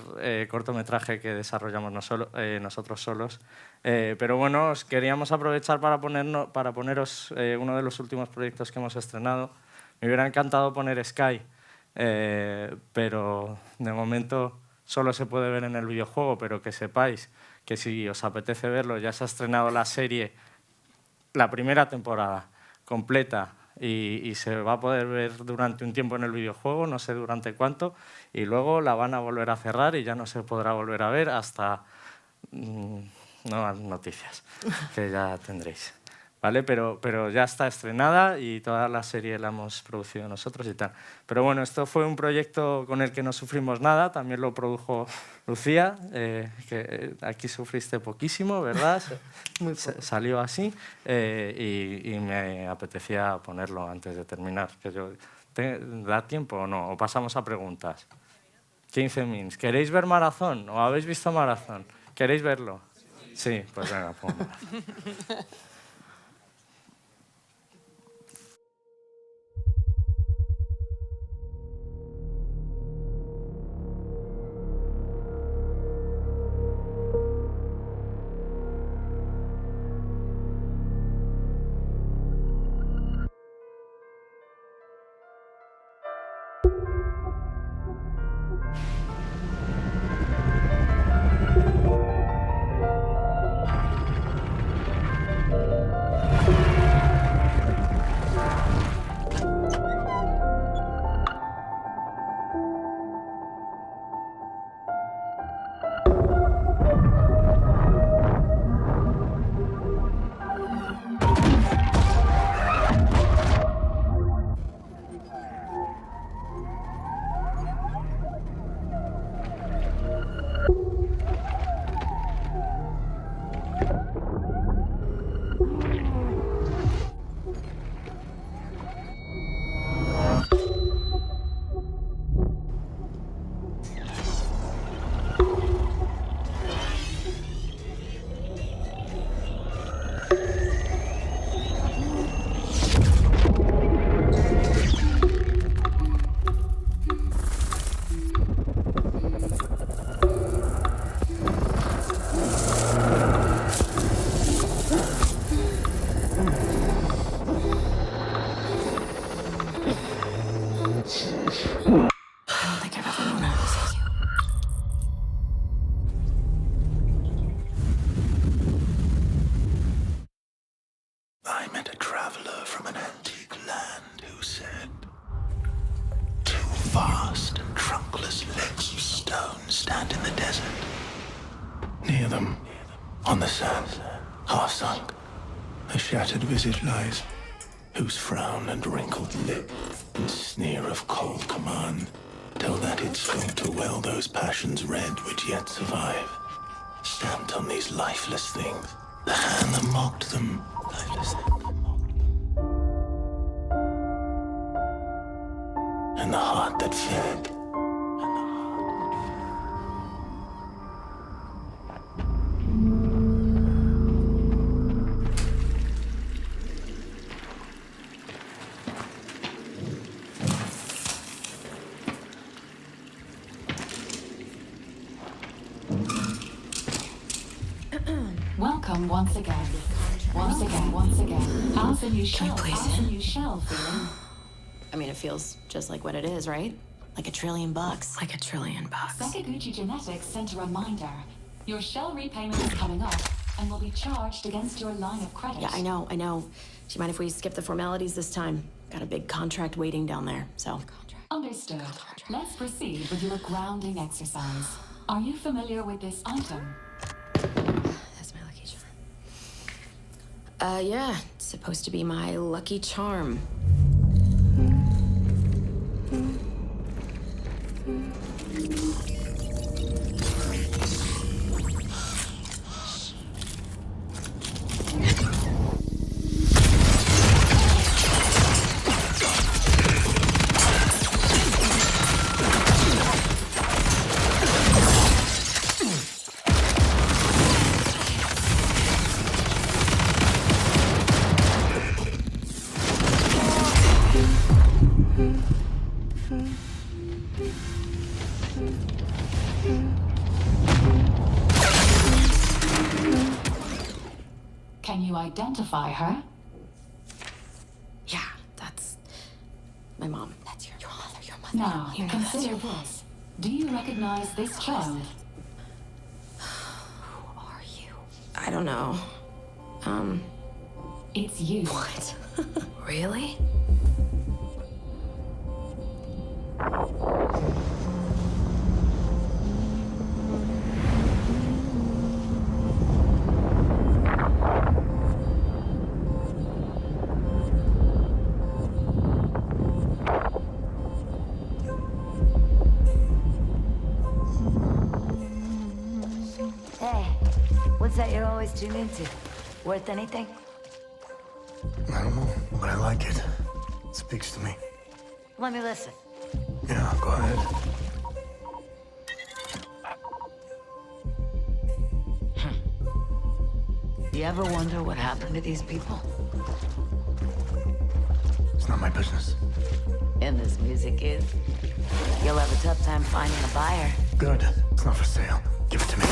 cortometraje que desarrollamos nosotros solos. Pero bueno, os queríamos aprovechar para poneros uno de los últimos proyectos que hemos estrenado. Me hubiera encantado poner Sky, pero de momento solo se puede ver en el videojuego, pero que sepáis que si os apetece verlo, ya se ha estrenado la serie, la primera temporada completa y se va a poder ver durante un tiempo en el videojuego, no sé durante cuánto, y luego la van a volver a cerrar y ya no se podrá volver a ver hasta nuevas noticias, que ya tendréis. ¿Vale? Pero ya está estrenada y toda la serie la hemos producido nosotros y tal. Pero bueno, esto fue un proyecto con el que no sufrimos nada, también lo produjo Lucía, que aquí sufriste poquísimo, ¿verdad? Salió así y me apetecía ponerlo antes de terminar. ¿Da tiempo o no? ¿O pasamos a preguntas? 15 mins. ¿Queréis ver Marazón? ¿O habéis visto Marazón? ¿Queréis verlo? Sí, pues venga, pues Marazón. I met a traveler from an antique land who said, "Two vast and trunkless legs of stone stand in the desert. Near them, on the sand, half sunk, a shattered visage lies, whose frown and wrinkled lip and sneer of cold command tell that it sought to well those passions red which yet survive. Stamped on these lifeless things, the hand that mocked them, lifeless things that mocked them. And the heart that fed, and the heart that fed. Welcome once again. Once again, once again. How's the new shell? How's the new shell feeling? I mean, it feels just like what it is, right? Like $1 trillion. Like $1 trillion. Sakaguchi Genetics sent a reminder. Your shell repayment is coming up and will be charged against your line of credit. Yeah, I know. Do you mind if we skip the formalities this time? Got a big contract waiting down there, so. Understood. Let's proceed with your grounding exercise. Are you familiar with this item? That's my lucky charm. Yeah. It's supposed to be my lucky charm. Can you identify her? Yeah, that's my mom. That's your mother. Your mother. Now, You know consider that's your mom. this. Do you recognize this child? Who are you? I don't know. It's you. What? Really? Hey, what's that you're always tuned into? Worth anything? I don't know, but I like it. It speaks to me. Let me listen. Yeah, go ahead. You ever wonder what happened to these people? It's not my business. And this music is? You'll have a tough time finding a buyer. Good. It's not for sale. Give it to me.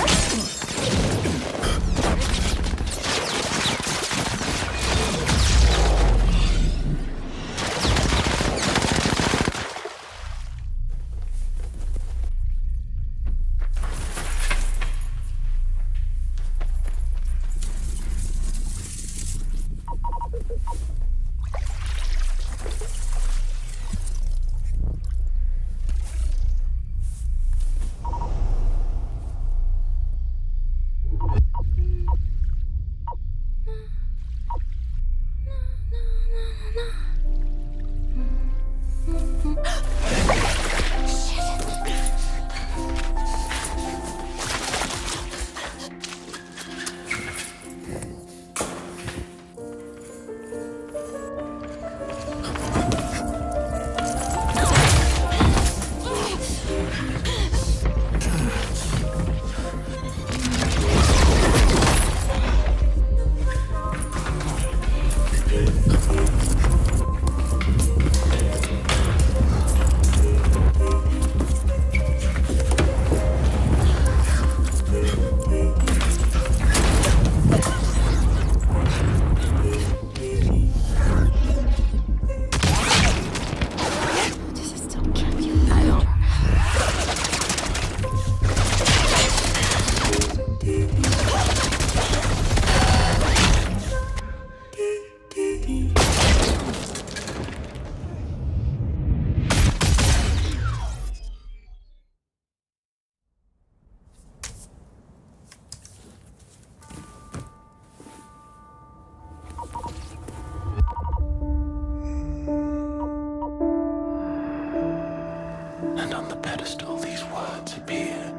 And on the pedestal these words appear.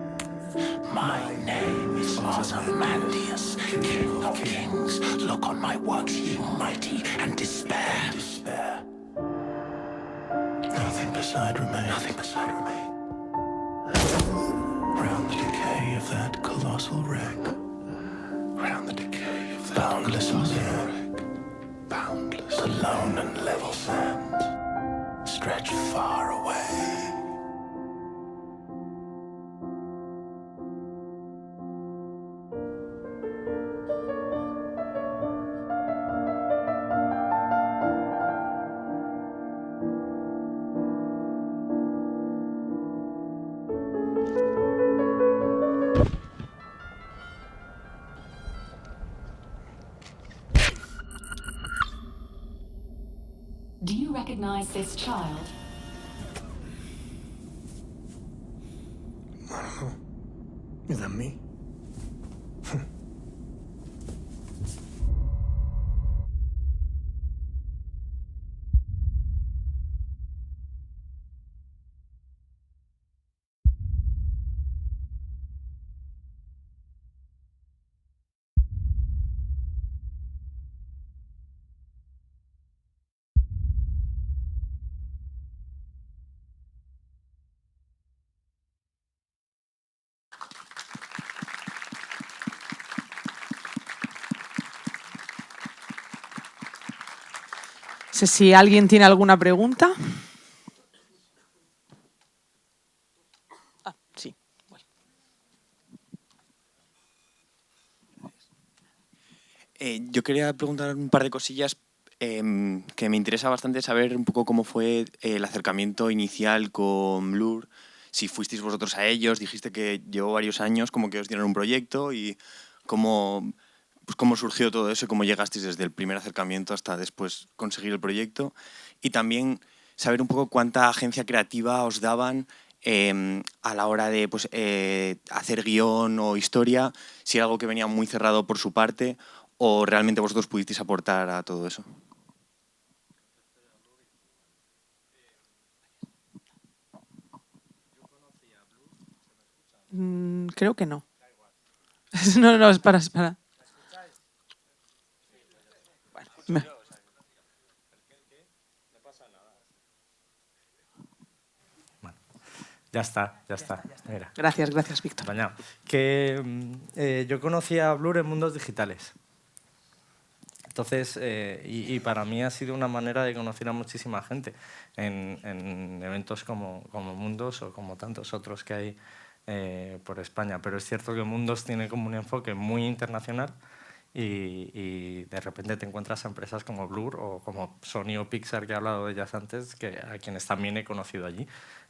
My name is Ozymandias, King of Kings. Look on my works, ye mighty, and despair. Nothing beside remains. Nothing beside remains. Round the decay of that colossal wreck. Round the decay of that boundless wreck. Boundless. The lone and level sands stretch far away. Do you recognize this child? I don't know. Is that me? No sé si alguien tiene alguna pregunta. Sí. Yo quería preguntar un par de cosillas que me interesa bastante saber un poco cómo fue el acercamiento inicial con Blur, si fuisteis vosotros a ellos, dijiste que llevó varios años, como que os dieron un proyecto y cómo pues cómo surgió todo eso y cómo llegasteis desde el primer acercamiento hasta después conseguir el proyecto. Y también saber un poco cuánta agencia creativa os daban a la hora de pues, hacer guión o historia, si era algo que venía muy cerrado por su parte o realmente vosotros pudisteis aportar a todo eso. Creo que no. No, espera. Bueno, Ya está. Mira. Gracias, Víctor. Bañado. Que yo conocí a Blur en mundos digitales. Entonces, y para mí ha sido una manera de conocer a muchísima gente en eventos como Mundos o como tantos otros que hay por España. Pero es cierto que Mundos tiene como un enfoque muy internacional y de repente te encuentras a empresas como Blur o como Sony o Pixar, que he hablado de ellas antes, a quienes también he conocido allí.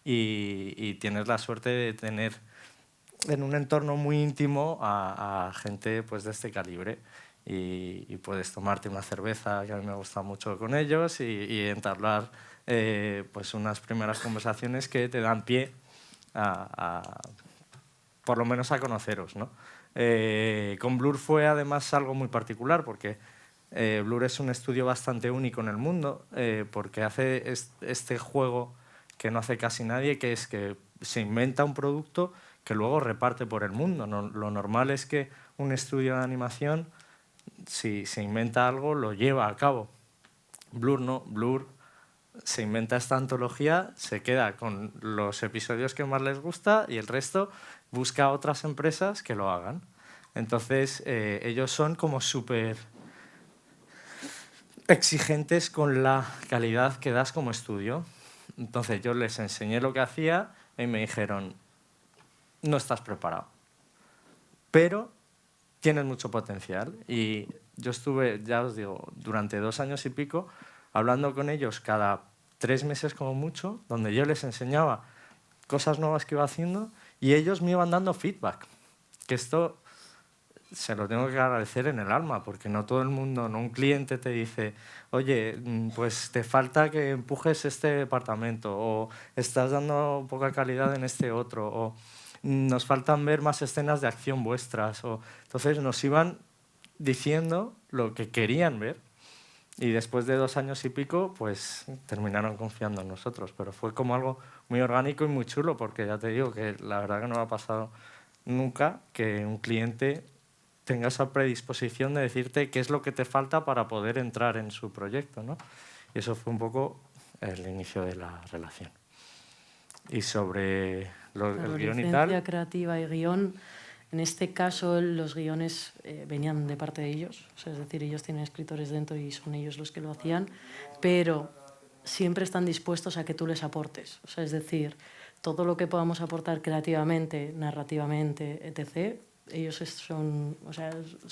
Y tienes la suerte de tener en un entorno muy íntimo a gente pues, de este calibre. Y puedes tomarte una cerveza, que a mí me gusta mucho con ellos, y entablar pues unas primeras conversaciones que te dan pie por lo menos a conoceros, ¿no? Con Blur fue además algo muy particular porque Blur es un estudio bastante único en el mundo porque hace este juego que no hace casi nadie, que es que se inventa un producto que luego reparte por el mundo. Lo normal es que un estudio de animación, si se inventa algo, lo lleva a cabo. Blur no. Blur se inventa esta antología, se queda con los episodios que más les gusta y el resto busca a otras empresas que lo hagan. Entonces, ellos son como súper exigentes con la calidad que das como estudio. Entonces, yo les enseñé lo que hacía y me dijeron, no estás preparado, pero tienes mucho potencial. Y yo estuve, ya os digo, durante 2 años y pico hablando con ellos cada 3 meses como mucho, donde yo les enseñaba cosas nuevas que iba haciendo y ellos me iban dando feedback. Que esto se lo tengo que agradecer en el alma, porque no todo el mundo, no un cliente te dice, oye, pues te falta que empujes este departamento, o estás dando poca calidad en este otro, o nos faltan ver más escenas de acción vuestras. Entonces nos iban diciendo lo que querían ver. Y después de 2 años y pico, pues terminaron confiando en nosotros. Pero fue como algo muy orgánico y muy chulo, porque ya te digo que la verdad que no me ha pasado nunca que un cliente tenga esa predisposición de decirte qué es lo que te falta para poder entrar en su proyecto, ¿no? Y eso fue un poco el inicio de la relación. Y sobre el guión y tal... Licencia creativa y guión. En este caso, los guiones venían de parte de ellos, o sea, es decir, ellos tienen escritores dentro y son ellos los que lo hacían, pero siempre están dispuestos a que tú les aportes. O sea, es decir, todo lo que podamos aportar creativamente, narrativamente, etc., ellos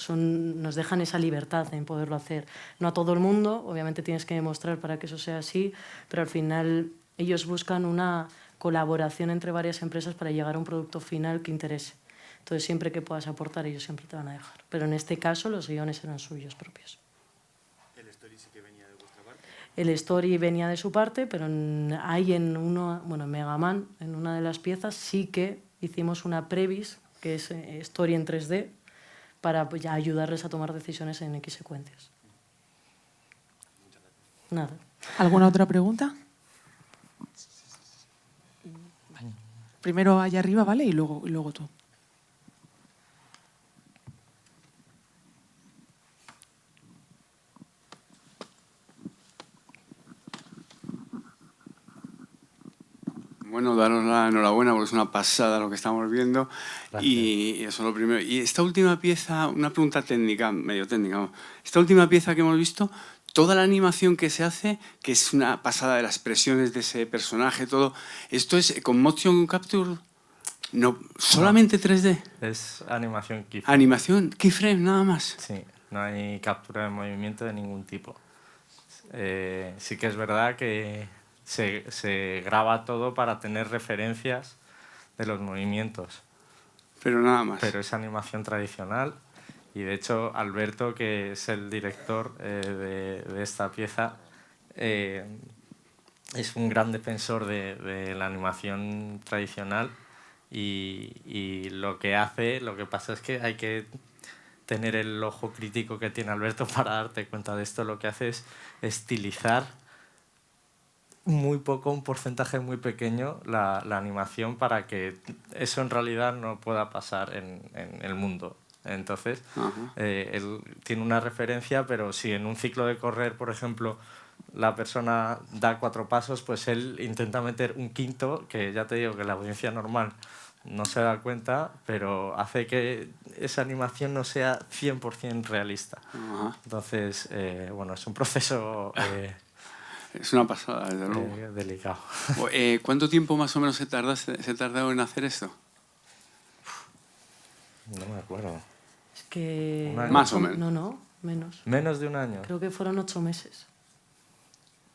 nos dejan esa libertad en poderlo hacer. No a todo el mundo, obviamente tienes que demostrar para que eso sea así, pero al final ellos buscan una colaboración entre varias empresas para llegar a un producto final que interese. Entonces, siempre que puedas aportar, ellos siempre te van a dejar. Pero en este caso, los guiones eran suyos propios. ¿El story sí que venía de vuestra parte? El story venía de su parte, pero hay en Mega Man, en una de las piezas, sí que hicimos una previs, que es story en 3D, para ya ayudarles a tomar decisiones en X secuencias. Nada. ¿Alguna otra pregunta? Vale. Primero allá arriba, ¿vale? Y luego tú. Bueno, daros la enhorabuena porque es una pasada lo que estamos viendo. Gracias. Y eso es lo primero. Y esta última pieza, una pregunta técnica, medio técnica, ¿no? Esta última pieza que hemos visto, toda la animación que se hace, que es una pasada de las expresiones de ese personaje, todo, ¿esto es con motion capture? No, solamente 3D. Es animación keyframe. Animación, keyframe, nada más. Sí, no hay captura de movimiento de ningún tipo. Sí que es verdad que se graba todo para tener referencias de los movimientos. Pero nada más. Pero es animación tradicional Y de hecho, Alberto, que es el director de esta pieza, es un gran defensor de la animación tradicional y lo que hace, lo que pasa es que hay que tener el ojo crítico que tiene Alberto para darte cuenta de esto. Lo que hace es estilizar muy poco, un porcentaje muy pequeño, la animación para que eso en realidad no pueda pasar en el mundo. Entonces, él tiene una referencia, pero si en un ciclo de correr, por ejemplo, la persona da 4 pasos, pues él intenta meter un quinto, que ya te digo que la audiencia normal no se da cuenta, pero hace que esa animación no sea 100% realista. Entonces, bueno, es un proceso... es una pasada, desde luego. Delicado. ¿Cuánto tiempo más o menos se tardó en hacer esto? No me acuerdo. Es que... Más o menos. No, menos. ¿Menos de un año? Creo que fueron 8 meses.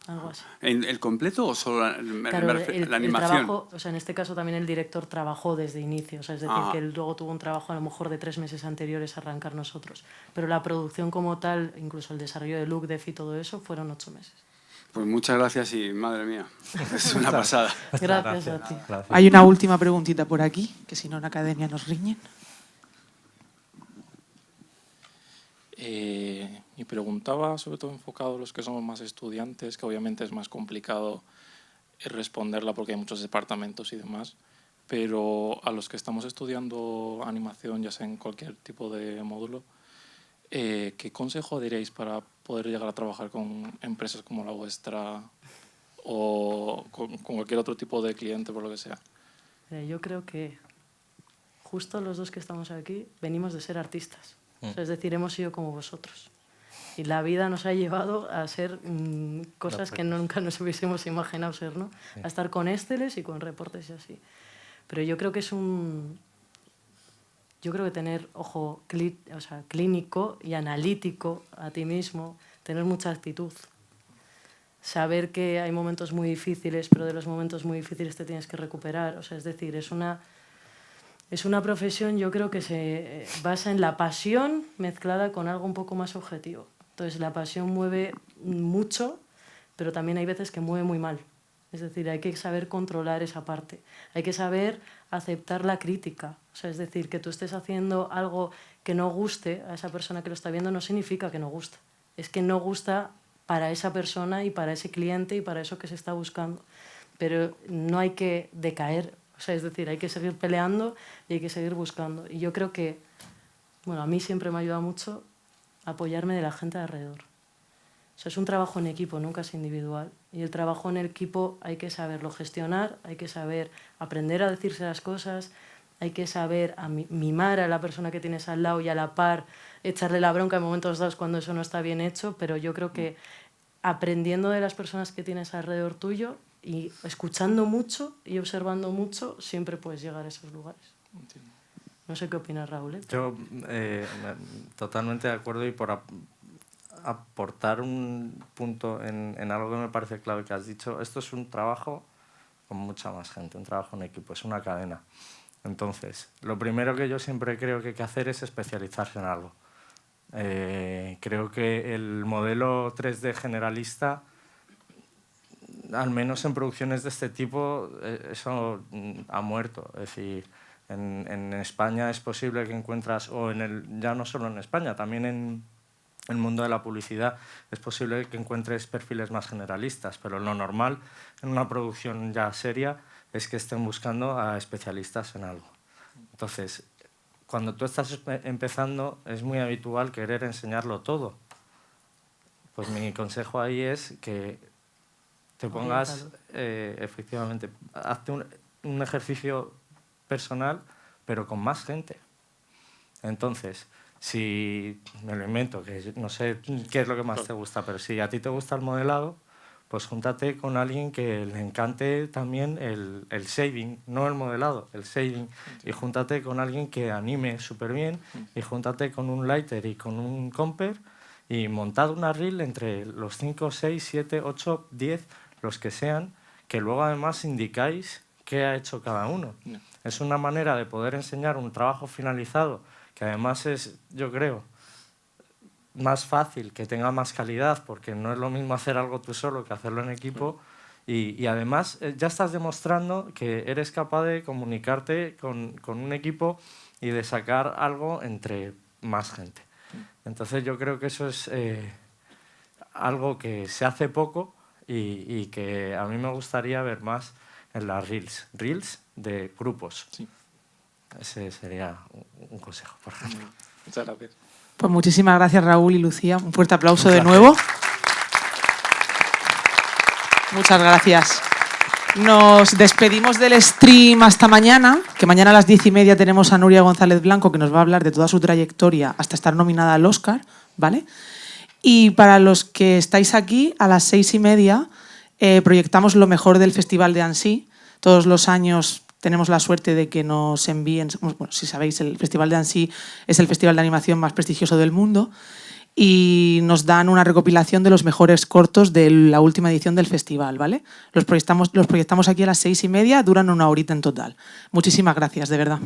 Algo así. ¿El completo o solo la animación? El trabajo, o sea, en este caso también el director trabajó desde inicio, o sea, es decir, que él luego tuvo un trabajo a lo mejor de 3 meses anteriores a arrancar nosotros. Pero la producción como tal, incluso el desarrollo de look, def y todo eso, fueron 8 meses. Pues muchas gracias y madre mía, es una pasada. Gracias a ti. Gracias. Hay una última preguntita por aquí, que si no en academia nos riñen. Y preguntaba, sobre todo enfocado a los que somos más estudiantes, que obviamente es más complicado responderla porque hay muchos departamentos y demás, pero a los que estamos estudiando animación, ya sea en cualquier tipo de módulo, ¿qué consejo diréis para poder llegar a trabajar con empresas como la vuestra o con cualquier otro tipo de cliente, por lo que sea? Yo creo que justo los dos que estamos aquí venimos de ser artistas. O sea, es decir, hemos sido como vosotros. Y la vida nos ha llevado a ser cosas que nunca nos hubiésemos imaginado ser, ¿no? A estar con Exceles y con reportes y así. Pero yo creo que yo creo que tener ojo clínico y analítico a ti mismo, tener mucha actitud. Saber que hay momentos muy difíciles, pero de los momentos muy difíciles te tienes que recuperar. O sea, es decir, es una profesión, yo creo que se basa en la pasión mezclada con algo un poco más objetivo. Entonces, la pasión mueve mucho, pero también hay veces que mueve muy mal. Es decir, hay que saber controlar esa parte. Hay que saber aceptar la crítica. O sea, es decir, que tú estés haciendo algo que no guste a esa persona que lo está viendo no significa que no gusta. Es que no gusta para esa persona y para ese cliente y para eso que se está buscando. Pero no hay que decaer. O sea, es decir, hay que seguir peleando y hay que seguir buscando. Y yo creo que, bueno, a mí siempre me ha ayudado mucho apoyarme de la gente de alrededor. O sea, es un trabajo en equipo, nunca es individual. Y el trabajo en el equipo hay que saberlo gestionar, hay que saber aprender a decirse las cosas, hay que saber mimar a la persona que tienes al lado y a la par, echarle la bronca en momentos dados cuando eso no está bien hecho, pero yo creo que aprendiendo de las personas que tienes alrededor tuyo y escuchando mucho y observando mucho, siempre puedes llegar a esos lugares. Entiendo. No sé qué opinas, Raúl, ¿eh? Yo totalmente de acuerdo, y por aportar un punto en algo que me parece clave que has dicho, esto es un trabajo con mucha más gente, un trabajo en equipo, es una cadena. Entonces, lo primero que yo siempre creo que hay que hacer es especializarse en algo. Creo que el modelo 3D generalista, al menos en producciones de este tipo, eso ha muerto. Es decir, en España es posible que encuentras, o ya no solo en España, también en el mundo de la publicidad es posible que encuentres perfiles más generalistas, pero lo normal en una producción ya seria es que estén buscando a especialistas en algo. Entonces, cuando tú estás empezando, es muy habitual querer enseñarlo todo. Pues mi consejo ahí es que te pongas, efectivamente, hazte un ejercicio personal, pero con más gente. Entonces, si me lo invento, que no sé qué es lo que más te gusta, pero si a ti te gusta el modelado, pues júntate con alguien que le encante también el shading, no el modelado, el shading, y júntate con alguien que anime súper bien, y júntate con un lighter y con un comper, y montad una reel entre los 5, 6, 7, 8, 10, los que sean, que luego además indicáis qué ha hecho cada uno. Es una manera de poder enseñar un trabajo finalizado, que además es, yo creo, más fácil, que tenga más calidad, porque no es lo mismo hacer algo tú solo que hacerlo en equipo. Y además ya estás demostrando que eres capaz de comunicarte con un equipo y de sacar algo entre más gente. Entonces yo creo que eso es algo que se hace poco y que a mí me gustaría ver más en las Reels de grupos. Sí. Ese sería un consejo, por ejemplo. Muchas gracias. Pues muchísimas gracias, Raúl y Lucía. Un fuerte aplauso de nuevo. Muchas gracias. Nos despedimos del stream hasta mañana, que mañana a las 10:30 tenemos a Nuria González Blanco, que nos va a hablar de toda su trayectoria hasta estar nominada al Oscar, ¿vale? Y para los que estáis aquí, a las 6:30 proyectamos lo mejor del Festival de Annecy. Todos los años tenemos la suerte de que nos envíen, bueno, si sabéis, el Festival de Annecy es el festival de animación más prestigioso del mundo, y nos dan una recopilación de los mejores cortos de la última edición del festival, ¿vale? Los proyectamos aquí a las 6:30, duran 1 horita en total. Muchísimas gracias, de verdad.